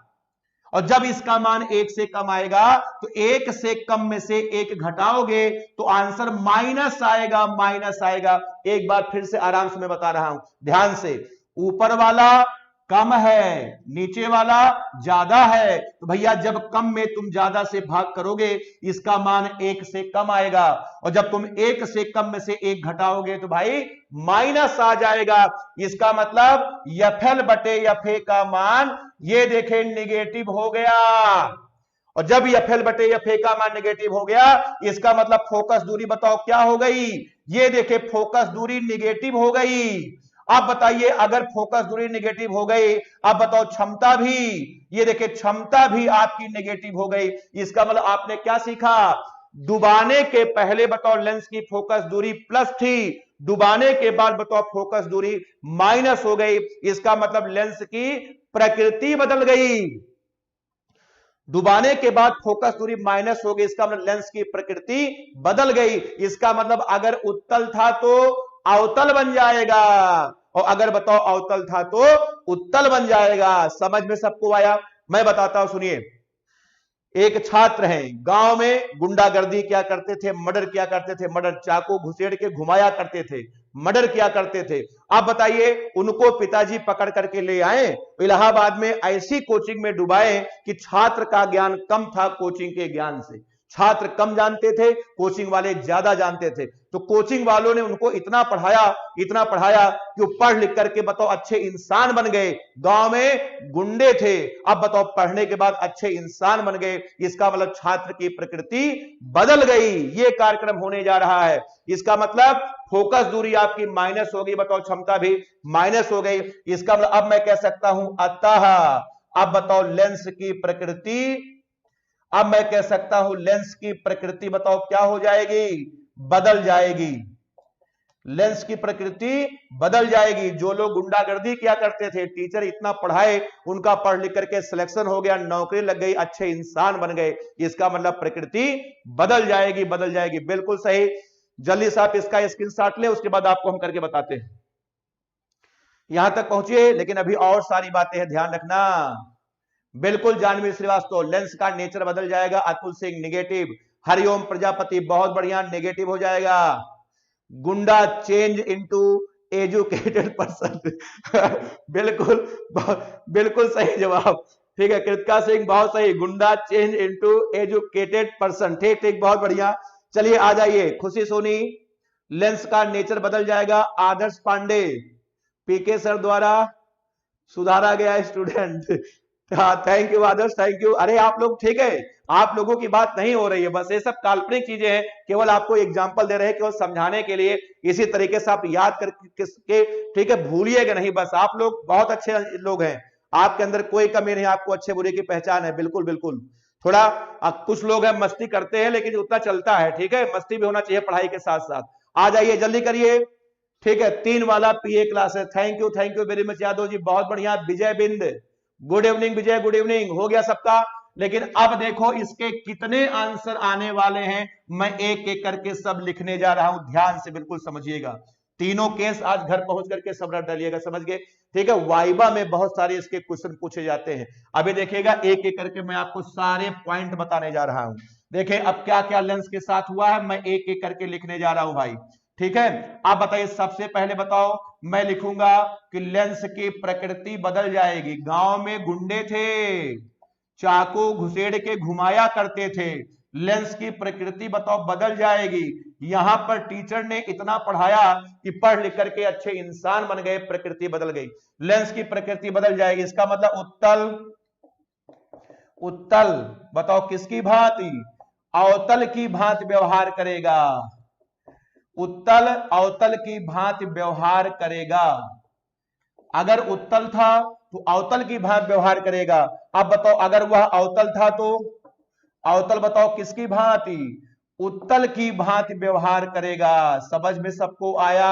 और जब इसका मान 1 से कम आएगा तो 1 से कम में से 1 घटाओगे तो आंसर माइनस आएगा, माइनस आएगा। एक बार फिर से आराम से मैं बता रहा हूं, ध्यान से। ऊपर वाला कम है, नीचे वाला ज्यादा है, तो भैया जब कम में तुम ज्यादा से भाग करोगे इसका मान 1 से कम आएगा, और जब तुम 1 से कम में से 1 घटाओगे तो भाई माइनस आ जाएगा। इसका मतलब एफएल बटे एफए का मान ये देखें निगेटिव हो गया, और जब एफएल बटे एफए का मान निगेटिव हो गया इसका मतलब फोकस दूरी बताओ क्या हो गई, ये देखें फोकस दूरी निगेटिव हो गई। अब बताइए अगर फोकस दूरी निगेटिव हो गई, अब बताओ क्षमता भी, ये देखिए क्षमता भी आपकी निगेटिव हो गई। इसका मतलब आपने क्या सीखा, डुबाने के पहले बताओ लेंस की फोकस दूरी प्लस थी, डुबाने के बाद बताओ फोकस दूरी माइनस हो गई। इसका मतलब लेंस की प्रकृति बदल गई। डुबाने के बाद फोकस दूरी माइनस हो गई, इसका मतलब लेंस की प्रकृति बदल गई। इसका मतलब अगर उत्तल था तो अवतल बन जाएगा, और अगर बताओ अवतल था तो उत्तल बन जाएगा। समझ में सबको आया। मैं बताता हूं सुनिए। एक छात्र हैं गांव में, गुंडागर्दी क्या करते थे, मर्डर क्या करते थे, मर्डर चाकू घुसेड़ के घुमाया करते थे, मर्डर क्या करते थे। आप बताइए उनको पिताजी पकड़ करके ले आए, इलाहाबाद में ऐसी कोचिंग में डुबाए कि छात्र का ज्ञान कम था कोचिंग के ज्ञान से। छात्र कम जानते थे, कोचिंग वाले ज्यादा जानते थे। तो कोचिंग वालों ने उनको इतना पढ़ाया कि वो पढ़ लिख करके बताओ अच्छे इंसान बन गए। गांव में गुंडे थे, अब बताओ पढ़ने के बाद अच्छे इंसान बन गए। इसका मतलब छात्र की प्रकृति बदल गई। ये कार्यक्रम होने जा रहा है। इसका मतलब फोकस दूरी आपकी माइनस हो गई, बताओ क्षमता भी माइनस हो गई। इसका मतलब अब मैं कह सकता हूं अतः, अब बताओ लेंस की प्रकृति, अब मैं कह सकता हूं लेंस की प्रकृति बताओ क्या हो जाएगी, बदल जाएगी। लेंस की प्रकृति बदल जाएगी। जो लोग गुंडागर्दी क्या करते थे, टीचर इतना पढ़ाए, उनका पढ़ लिख करके सिलेक्शन हो गया, नौकरी लग गई, अच्छे इंसान बन गए। इसका मतलब प्रकृति बदल जाएगी, बदल जाएगी। बिल्कुल सही। जल्दी से आप इसका स्क्रीनशॉट ले, उसके बाद आपको हम करके बताते हैं। यहां तक पहुंचिए, लेकिन अभी और सारी बातें हैं, ध्यान रखना। बिल्कुल जानवी श्रीवास्तव, लेंस का नेचर बदल जाएगा। अतुल सिंह नेगेटिव। हरिओम प्रजापति बहुत बढ़िया, नेगेटिव हो जाएगा। गुंडा चेंज इनटू एजुकेटेड पर्सन बिल्कुल बिल्कुल सही जवाब, ठीक है, कृतिका सिंह बहुत सही, गुंडा चेंज इनटू एजुकेटेड पर्सन, ठीक ठीक, बहुत बढ़िया। चलिए आ जाइए, खुशी सोनी, लेंस का नेचर बदल जाएगा, आदर्श पांडे, पीके सर द्वारा सुधारा गया स्टूडेंट। हाँ thank you Adarsh, thank you. अरे आप लोग ठीक है, आप लोगों की बात नहीं हो रही है, बस ये सब काल्पनिक चीजें हैं, केवल आपको एग्जांपल दे रहे हैं, केवल समझाने के लिए। इसी तरीके से आप याद करके, ठीक है, भूलिएगा नहीं, बस आप लोग बहुत अच्छे लोग हैं, आपके अंदर कोई कमी नहीं, आपको अच्छे बुरे की पहचान है, बिल्कुल बिल्कुल। थोड़ा कुछ लोग हैं मस्ती करते हैं, लेकिन उतना चलता है, ठीक है, मस्ती भी होना चाहिए पढ़ाई के साथ साथ। आ जाइए जल्दी करिए, ठीक है, 3 वाला पीए क्लास है। Thank you very much Yadav ji, बहुत बढ़िया। Vijay Bind, good evening Vijay, good evening, हो गया सबका। लेकिन अब देखो इसके कितने आंसर आने वाले हैं, मैं एक एक करके सब लिखने जा रहा हूं, ध्यान से बिल्कुल समझिएगा। तीनों केस आज घर पहुंच करके सब रट डालिएगा, समझ गए, ठीक है। वाइबा में बहुत सारे इसके क्वेश्चन पूछे जाते हैं, अभी देखिएगा एक एक करके मैं आपको सारे पॉइंट बताने जा रहा हूं। देखिए अब क्या क्या लेंस के साथ हुआ है, मैं एक एक करके लिखने जा रहा हूं भाई, ठीक है। आप बताइए, सबसे पहले बताओ, मैं लिखूंगा कि लेंस की प्रकृति बदल जाएगी। गांव में गुंडे थे, चाकू घुसेड़ के घुमाया करते थे, लेंस की प्रकृति बताओ बदल जाएगी। यहां पर टीचर ने इतना पढ़ाया कि पढ़ लिख करके अच्छे इंसान बन गए, प्रकृति बदल गई, लेंस की प्रकृति बदल जाएगी। इसका मतलब उत्तल, उत्तल बताओ किसकी भांति, अवतल की भांति व्यवहार करेगा, उत्तल अवतल की भांति व्यवहार करेगा। अगर उत्तल था तो अवतल की भांति व्यवहार करेगा। अब बताओ अगर वह अवतल था तो अवतल बताओ किसकी भांति, उत्तल की भांति व्यवहार करेगा। समझ में सबको आया,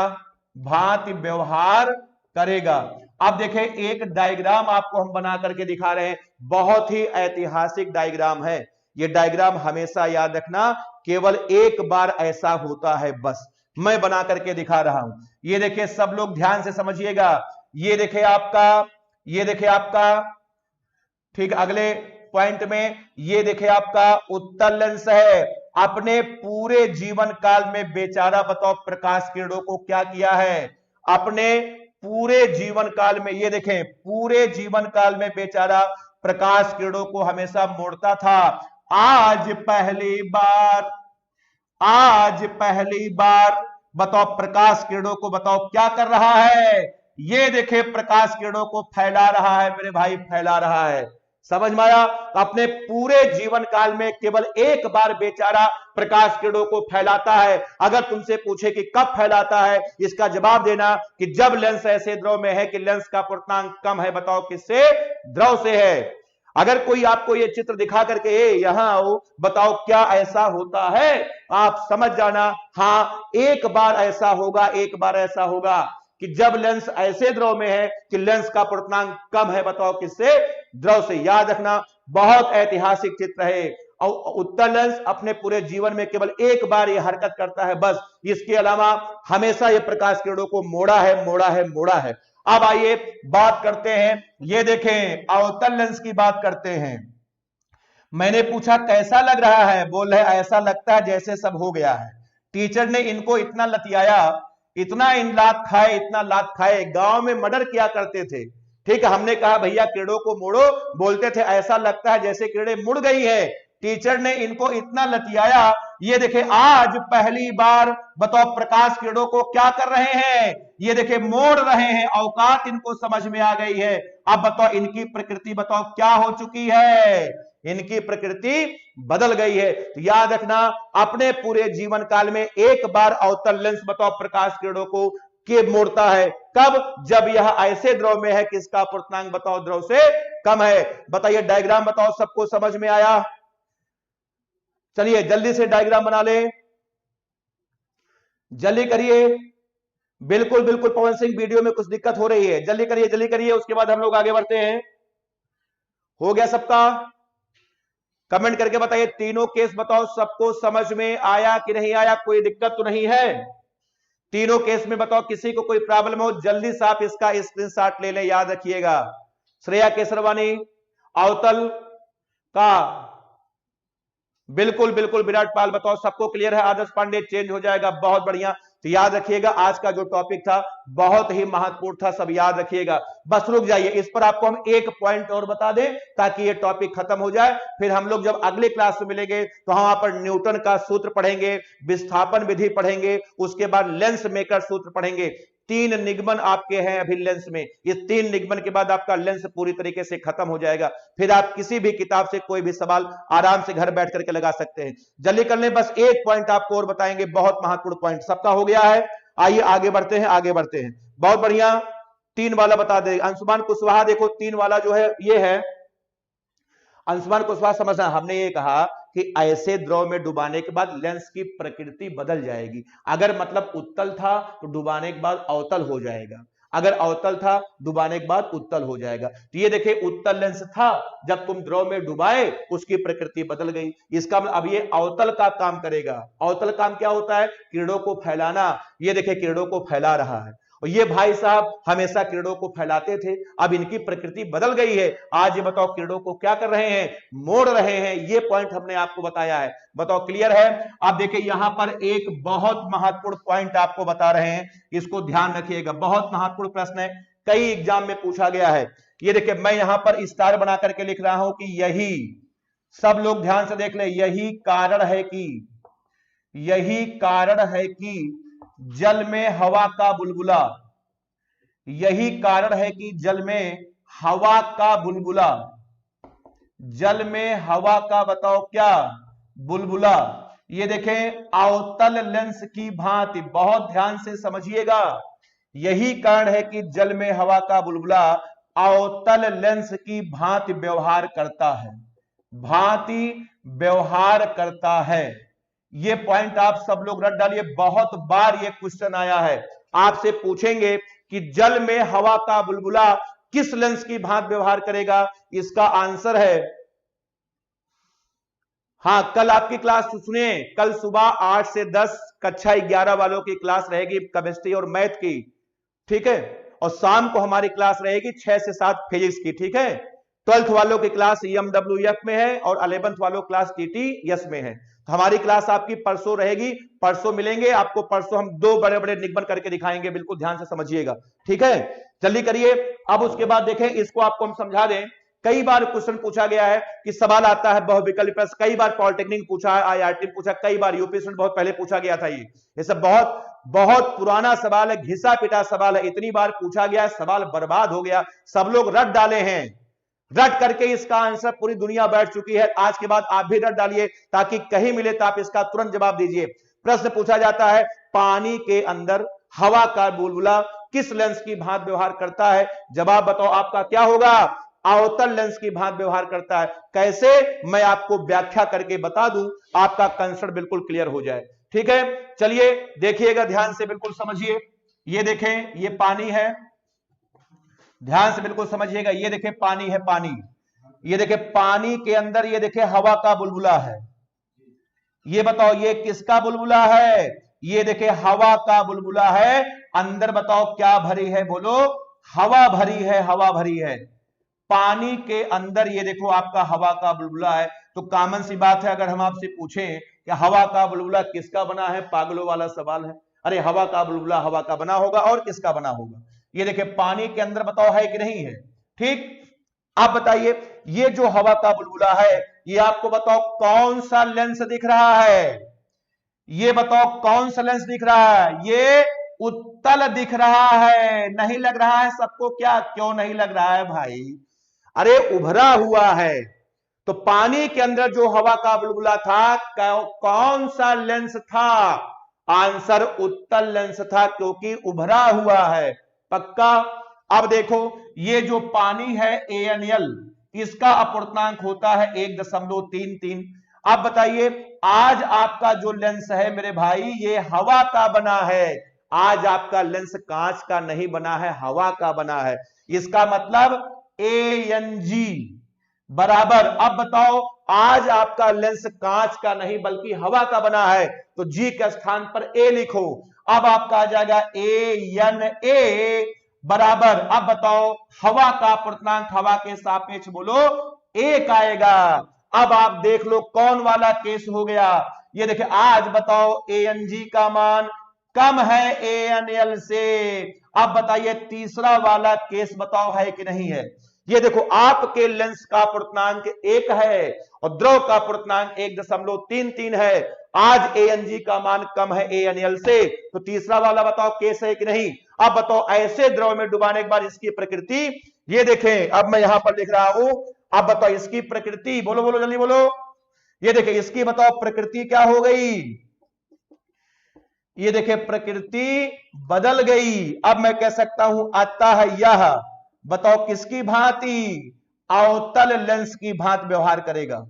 भांति व्यवहार करेगा। अब देखें एक डायग्राम आपको हम बना करके दिखा रहे हैं, बहुत ही ऐतिहासिक डायग्राम है ये। डायग्राम हमेशा याद रखना, केवल एक बार ऐसा होता है, बस मैं बना करके दिखा रहा हूं। ये देखिए सब लोग ध्यान से समझिएगा, ये देखिए आपका, ये देखिए आपका, ठीक, अगले पॉइंट में ये देखिए आपका उत्तल लेंस है। अपने पूरे जीवन काल में बेचारा बताओ प्रकाश किरणों को क्या किया है, अपने पूरे जीवन काल में, ये देखें पूरे जीवन काल में बेचारा प्रकाश किरणों को हमेशा मोड़ता था। आज पहली बार बताओ प्रकाश किरणों को बताओ क्या कर रहा है, ये देखे प्रकाश किरणों को फैला रहा है मेरे भाई, फैला रहा है। समझ में आया। अपने पूरे जीवन काल में केवल एक बार बेचारा प्रकाश किरणों को फैलाता है। अगर तुमसे पूछे कि कब फैलाता है, इसका जवाब देना कि जब लेंस ऐसे द्रव में है कि लेंस का पूर्णांक कम है। बताओ किससे, द्रव से है। अगर कोई आपको ये चित्र दिखा करके यहां आओ, बताओ क्या ऐसा होता है, आप समझ जाना, हाँ एक बार ऐसा होगा, एक बार ऐसा होगा कि जब लेंस ऐसे द्रव में है कि लेंस का पूर्णांक कम है। बताओ किससे, द्रव से। याद रखना, बहुत ऐतिहासिक चित्र है। और उत्तल लेंस अपने पूरे जीवन में केवल एक बार ये हरकत करता है, बस। इसके अलावा हमेशा ये प्रकाश किरणों को मोड़ा है, मोड़ा है, मोड़ा है। अब आइए बात करते हैं, ये देखें अवतल लेंस की बात करते हैं। मैंने पूछा कैसा लग रहा है, बोल रहे ऐसा लगता है जैसे सब हो गया है। टीचर ने इनको इतना लतियाया, इतना इन लात खाए, इतना लात खाए, गांव में मर्डर किया करते थे। ठीक है, हमने कहा भैया किरणों को मोड़ो, बोलते थे ऐसा लगता है जैसे किरणें मुड़ गई है। टीचर ने इनको इतना लतियाया, ये देखे आज पहली बार बताओ प्रकाश किरणों को क्या कर रहे हैं, ये देखे मोड़ रहे हैं, औकात इनको समझ में आ गई है। अब बताओ इनकी प्रकृति बताओ क्या हो चुकी है, इनकी प्रकृति बदल गई है। तो याद रखना, अपने पूरे जीवन काल में एक बार अवतल लेंस बताओ प्रकाश किरणों को के मोड़ता है। कब, जब यह ऐसे द्रव में है कि इसका पूर्णांक बताओ द्रव से कम है। बताइए डायग्राम बताओ सबको समझ में आया। चलिए जल्दी से डायग्राम बना ले, जल्दी करिए। बिल्कुल बिल्कुल पवन सिंह, वीडियो में कुछ दिक्कत हो रही है, जल्दी करिए जल्दी करिए, उसके बाद हम लोग आगे बढ़ते हैं। हो गया सबका, कमेंट करके बताइए तीनों केस बताओ सबको समझ में आया कि नहीं आया, कोई दिक्कत तो नहीं है। तीनों केस में बताओ किसी को कोई प्रॉब्लम हो, जल्दी से आप इसका स्क्रीनशॉट ले लें, याद रखिएगा। श्रेया केसरवानी, अवतल का बिल्कुल बिल्कुल, विराट पाल बताओ सबको क्लियर है। आदर्श पांडे चेंज हो जाएगा, बहुत बढ़िया। तो याद रखिएगा आज का जो टॉपिक था बहुत ही महत्वपूर्ण था, सब याद रखिएगा। बस रुक जाइए, इस पर आपको हम एक पॉइंट और बता दें ताकि ये टॉपिक खत्म हो जाए। फिर हम लोग जब अगले क्लास में मिलेंगे तो हम वहां पर न्यूटन का सूत्र पढ़ेंगे, विस्थापन विधि पढ़ेंगे, उसके बाद लेंस मेकर सूत्र पढ़ेंगे। 3 निगमन आपके हैं अभी लेंस में, ये 3 निगमन के बाद आपका लेंस पूरी तरीके से खत्म हो जाएगा। फिर आप किसी भी किताब से कोई भी सवाल आराम से घर बैठ करके लगा सकते हैं। जल्दी कर लें, बस एक पॉइंट आपको और बताएंगे, बहुत महत्वपूर्ण पॉइंट। सबका हो गया है, आइए आगे बढ़ते हैं, आगे बढ़ते हैं। बहुत बढ़िया, 3 वाला बता दे अंशुमान कुशवाहा। देखो 3 वाला जो है ये है अंशुमान कुशवाहा, समझना। हमने ये कहा कि ऐसे द्रव में डुबाने के बाद लेंस की प्रकृति बदल जाएगी। अगर मतलब उत्तल था तो डुबाने के बाद अवतल हो जाएगा, अगर अवतल था डुबाने के बाद उत्तल हो जाएगा। तो ये देखिए उत्तल लेंस था, जब तुम द्रव में डुबाए उसकी प्रकृति बदल गई। इसका मतलब अब ये अवतल का काम करेगा। अवतल काम क्या होता है? किरणों को फैलाना। ये देखिए किरणों को फैला रहा है, और ये भाई साहब हमेशा किरणों को फैलाते थे, अब इनकी प्रकृति बदल गई है। आज ये बताओ किरणों को क्या कर रहे हैं? मोड़ रहे हैं। ये पॉइंट हमने आपको बताया है। बताओ क्लियर है? अब देखिए यहां पर एक बहुत महत्वपूर्ण पॉइंट आपको बता रहे हैं, इसको ध्यान रखिएगा, बहुत महत्वपूर्ण प्रश्न है, कई एग्जाम में पूछा गया है। ये देखिए मैं यहां पर स्टार बना करके लिख रहा हूं कि यही, सब लोग ध्यान से देख ले, यही कारण है कि जल में हवा का बुलबुला, यही कारण है कि जल में हवा का बुलबुला, जल में हवा का बताओ क्या? बुलबुला। ये देखें अवतल लेंस की भांति, बहुत ध्यान से समझिएगा, यही कारण है कि जल में हवा का बुलबुला अवतल लेंस की भांति व्यवहार करता है, भांति व्यवहार करता है। ये पॉइंट आप सब लोग रट डालिए, बहुत बार ये क्वेश्चन आया है, आपसे पूछेंगे कि जल में हवा का बुलबुला किस लेंस की भांति व्यवहार करेगा? इसका आंसर है, हां कल आपकी क्लास सुनिए, कल सुबह 8 से 10 कक्षा 11 वालों की क्लास रहेगी केमिस्ट्री और मैथ की, ठीक है, और शाम को हमारी क्लास रहेगी 6 से 7 फिजिक्स की, ठीक है। 12th वालों की क्लास EMWF में है और 11th वालों क्लास TTS में है। तो हमारी क्लास आपकी परसों रहेगी, परसों मिलेंगे आपको, परसों हम 2 बड़े बड़े निगमन करके दिखाएंगे, बिल्कुल ध्यान से समझिएगा, ठीक है। जल्दी करिए। अब उसके बाद देखें, इसको आपको हम समझा दें, कई बार क्वेश्चन पूछा गया है कि सवाल आता है बहुविकल्पी प्रश्न, कई बार पॉलिटेक्निक पूछा है, IIT पूछा, कई बार यूपी से बहुत पहले पूछा गया था। ये सब बहुत बहुत पुराना सवाल है, घिसा पिटा सवाल है, इतनी बार पूछा गया है, सवाल बर्बाद हो गया, सब लोग रट डाले हैं, रट करके इसका आंसर पूरी दुनिया बैठ चुकी है। आज के बाद आप भी रट डालिए ताकि कहीं मिले तो आप इसका तुरंत जवाब दीजिए। प्रश्न पूछा जाता है, पानी के अंदर हवा का बुलबुला किस लेंस की भांति व्यवहार करता है? जवाब बताओ आपका क्या होगा? अवतल लेंस की भांति व्यवहार करता है। कैसे, मैं आपको व्याख्या करके बता दूं, आपका कंसेप्ट बिल्कुल क्लियर हो जाए, ठीक है। चलिए देखिएगा, ध्यान से बिल्कुल समझिए। ये देखें, ये पानी है, ध्यान से बिल्कुल समझिएगा, ये देखें पानी है, पानी, ये देखें पानी के अंदर ये देखें हवा का बुलबुला है। ये बताओ ये किसका बुलबुला है? ये देखें हवा का बुलबुला है। अंदर बताओ क्या भरी है? बोलो, हवा भरी है, हवा भरी है। पानी के अंदर ये देखो आपका हवा का बुलबुला है। तो कॉमन सी बात है, अगर हम आपसे पूछें कि हवा का बुलबुला किसका बना है, पागलों वाला सवाल है। अरे हवा का बुलबुला हवा का बना होगा, और किसका बना होगा? ये देखिए पानी के अंदर बताओ है कि नहीं है, ठीक। आप बताइए, ये जो हवा का बुलबुला है, ये आपको बताओ कौन सा लेंस दिख रहा है? ये बताओ कौन सा लेंस दिख रहा है? ये उत्तल दिख रहा है, नहीं लग रहा है सबको? क्या, क्यों नहीं लग रहा है भाई? अरे उभरा हुआ है। तो पानी के अंदर जो हवा का बुलबुला था, कौन सा लेंस था? आंसर उत्तल लेंस था, क्योंकि उभरा हुआ है, पक्का। अब देखो, ये जो पानी है ANL, इसका अपूर्णांक होता है 1.33। अब बताइए, आज आपका जो लेंस है मेरे भाई, ये हवा का बना है। आज आपका लेंस कांच का नहीं बना है, हवा का बना है। इसका मतलब ANG बराबर, अब बताओ, आज आपका लेंस कांच का नहीं बल्कि हवा का बना है, तो G के स्थान पर A लिखो। अब आपका आ जाएगा ANA बराबर, अब बताओ हवा का अपूर्णांक हवा के सापेक्ष बोलो 1 आएगा। अब आप देख लो कौन वाला केस हो गया। ये देखिए, आज बताओ ANG का मान, कम है ANL से। अब बताइए तीसरा वाला केस बताओ है कि नहीं है। ये देखो आपके लेंस का पूर्णांक 1 है और द्रव का पूर्णांक 1.33 है। आज ANG का मान कम है ANL से, तो तीसरा वाला बताओ केस है कि नहीं। अब बताओ ऐसे द्रव में डुबाने के बाद इसकी प्रकृति, ये देखें अब मैं यहां पर लिख रहा हूं। अब बताओ इसकी प्रकृति, बोलो बोलो जल्दी बोलो। ये देखें इसकी बताओ प्रकृति क्या हो गई। ये देखें प्रकृति बदल गई। अब मैं कह सकता हूं अतः यह बताओ किसकी भांति, अवतल लेंस की भांति व्यवहार करेगा।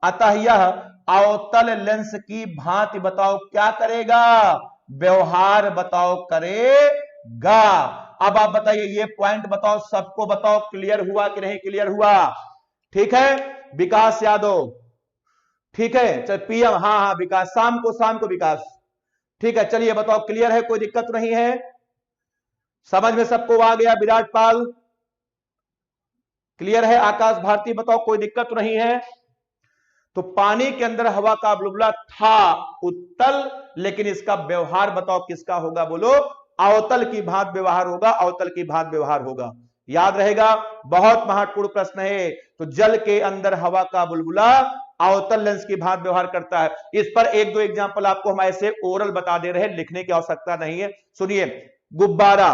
अतः यह अवतल लेंस की भांति बताओ क्या करेगा, व्यवहार बताओ करेगा। अब आप बताइए ये पॉइंट बताओ सबको बताओ क्लियर हुआ कि नहीं क्लियर हुआ। ठीक है विकास यादव, ठीक है चल PM, हाँ हाँ विकास, शाम को विकास, ठीक है चलिए बताओ क्लियर है, कोई दिक्कत नहीं है, समझ में सबको आ गया। विराट पाल क्लियर है, आकाश भारती बताओ कोई दिक्कत तो नहीं है। तो पानी के अंदर हवा का बुलबुला था उत्तल, लेकिन इसका व्यवहार बताओ किसका होगा, बोलो अवतल की भांति व्यवहार होगा, अवतल की भांति व्यवहार होगा। याद रहेगा, बहुत महत्वपूर्ण प्रश्न है। तो जल के अंदर हवा का बुलबुला अवतल लेंस की भांति व्यवहार करता है। इस पर एक दो एग्जांपल आपको हम ऐसे ओरल बता दे रहे हैं, लिखने की आवश्यकता नहीं है। सुनिए, गुब्बारा,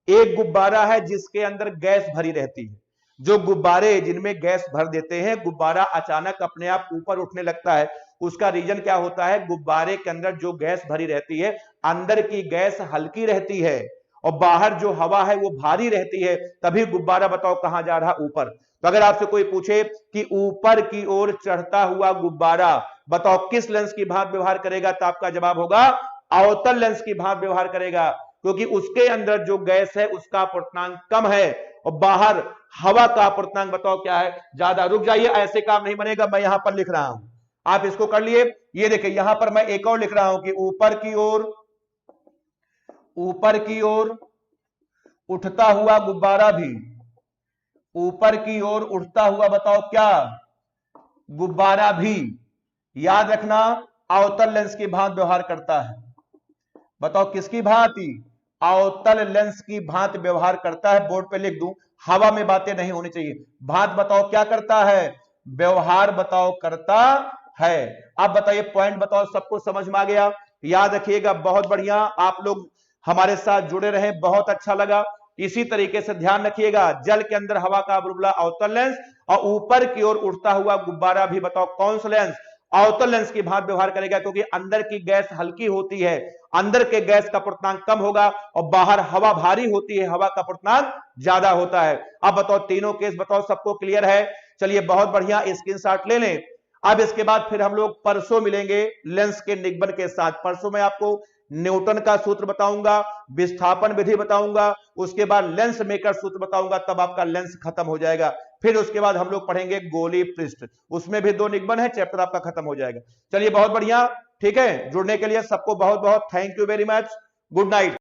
एक गुब्बारा है जिसके अंदर गैस भरी रहती है। जो गुब्बारे जिनमें गैस भर देते हैं, गुब्बारा अचानक अपने आप ऊपर उठने लगता है, उसका रीजन क्या होता है, गुब्बारे के अंदर जो गैस भरी रहती है, अंदर की गैस हल्की रहती है और बाहर जो हवा है वो भारी रहती है, तभी गुब्बारा बताओ कहां जा रहा, ऊपर। तो अगर आपसे कोई पूछे कि ऊपर की ओर चढ़ता हुआ गुब्बारा बताओ किस लेंस की भांति व्यवहार करेगा, तो आपका जवाब होगा अवतल लेंस की भांति व्यवहार करेगा, क्योंकि उसके अंदर जो गैस है उसका पूर्णांक कम है और बाहर हवा का पूर्णांक बताओ क्या है, ज्यादा। रुक जाइए, ऐसे काम नहीं बनेगा, मैं यहां पर लिख रहा हूं, आप इसको कर लिए। ये देखिए यहां पर मैं एक और लिख रहा हूं कि ऊपर की ओर उठता हुआ गुब्बारा भी, ऊपर की ओर उठता हुआ बताओ क्या, गुब्बारा भी, याद रखना अवतल लेंस की भांति व्यवहार करता है। बताओ किसकी भांति, अवतल लेंस की भांति व्यवहार करता है। बोर्ड पे लिख दूं, हवा में बातें नहीं होनी चाहिए। भांति बताओ क्या करता है, व्यवहार बताओ करता है। अब बताइए पॉइंट बताओ सबको समझ में आ गया। याद रखिएगा, बहुत बढ़िया, आप लोग हमारे साथ जुड़े रहे, बहुत अच्छा लगा। इसी तरीके से ध्यान रखिएगा, जल के अंदर हवा का बुलबुला अवतल लेंस और ऊपर की ओर उठता हुआ गुब्बारा भी बताओ कौन सा लेंस, अवतल लेंस की भांति व्यवहार करेगा, क्योंकि अंदर की गैस हल्की होती है, अंदर के गैस का पूर्णांक कम होगा और बाहर हवा भारी होती है, हवा का पूर्णांक ज्यादा होता है। अब बताओ तीनों केस बताओ सबको क्लियर है। चलिए बहुत बढ़िया, स्क्रीनशॉट ले लें। अब इसके बाद फिर हम लोग परसों मिलेंगे लेंस के निगमन के साथ। परसों मैं आपको न्यूटन का सूत्र बताऊंगा, विस्थापन विधि बताऊंगा, उसके बाद लेंस मेकर सूत्र बताऊंगा, तब आपका लेंस खत्म हो जाएगा। फिर उसके बाद हम लोग पढ़ेंगे गोली पृष्ठ, उसमें भी 2 निगमन है, चैप्टर आपका खत्म हो जाएगा। चलिए बहुत बढ़िया, ठीक है, जुड़ने के लिए सबको बहुत बहुत thank you very much, good night.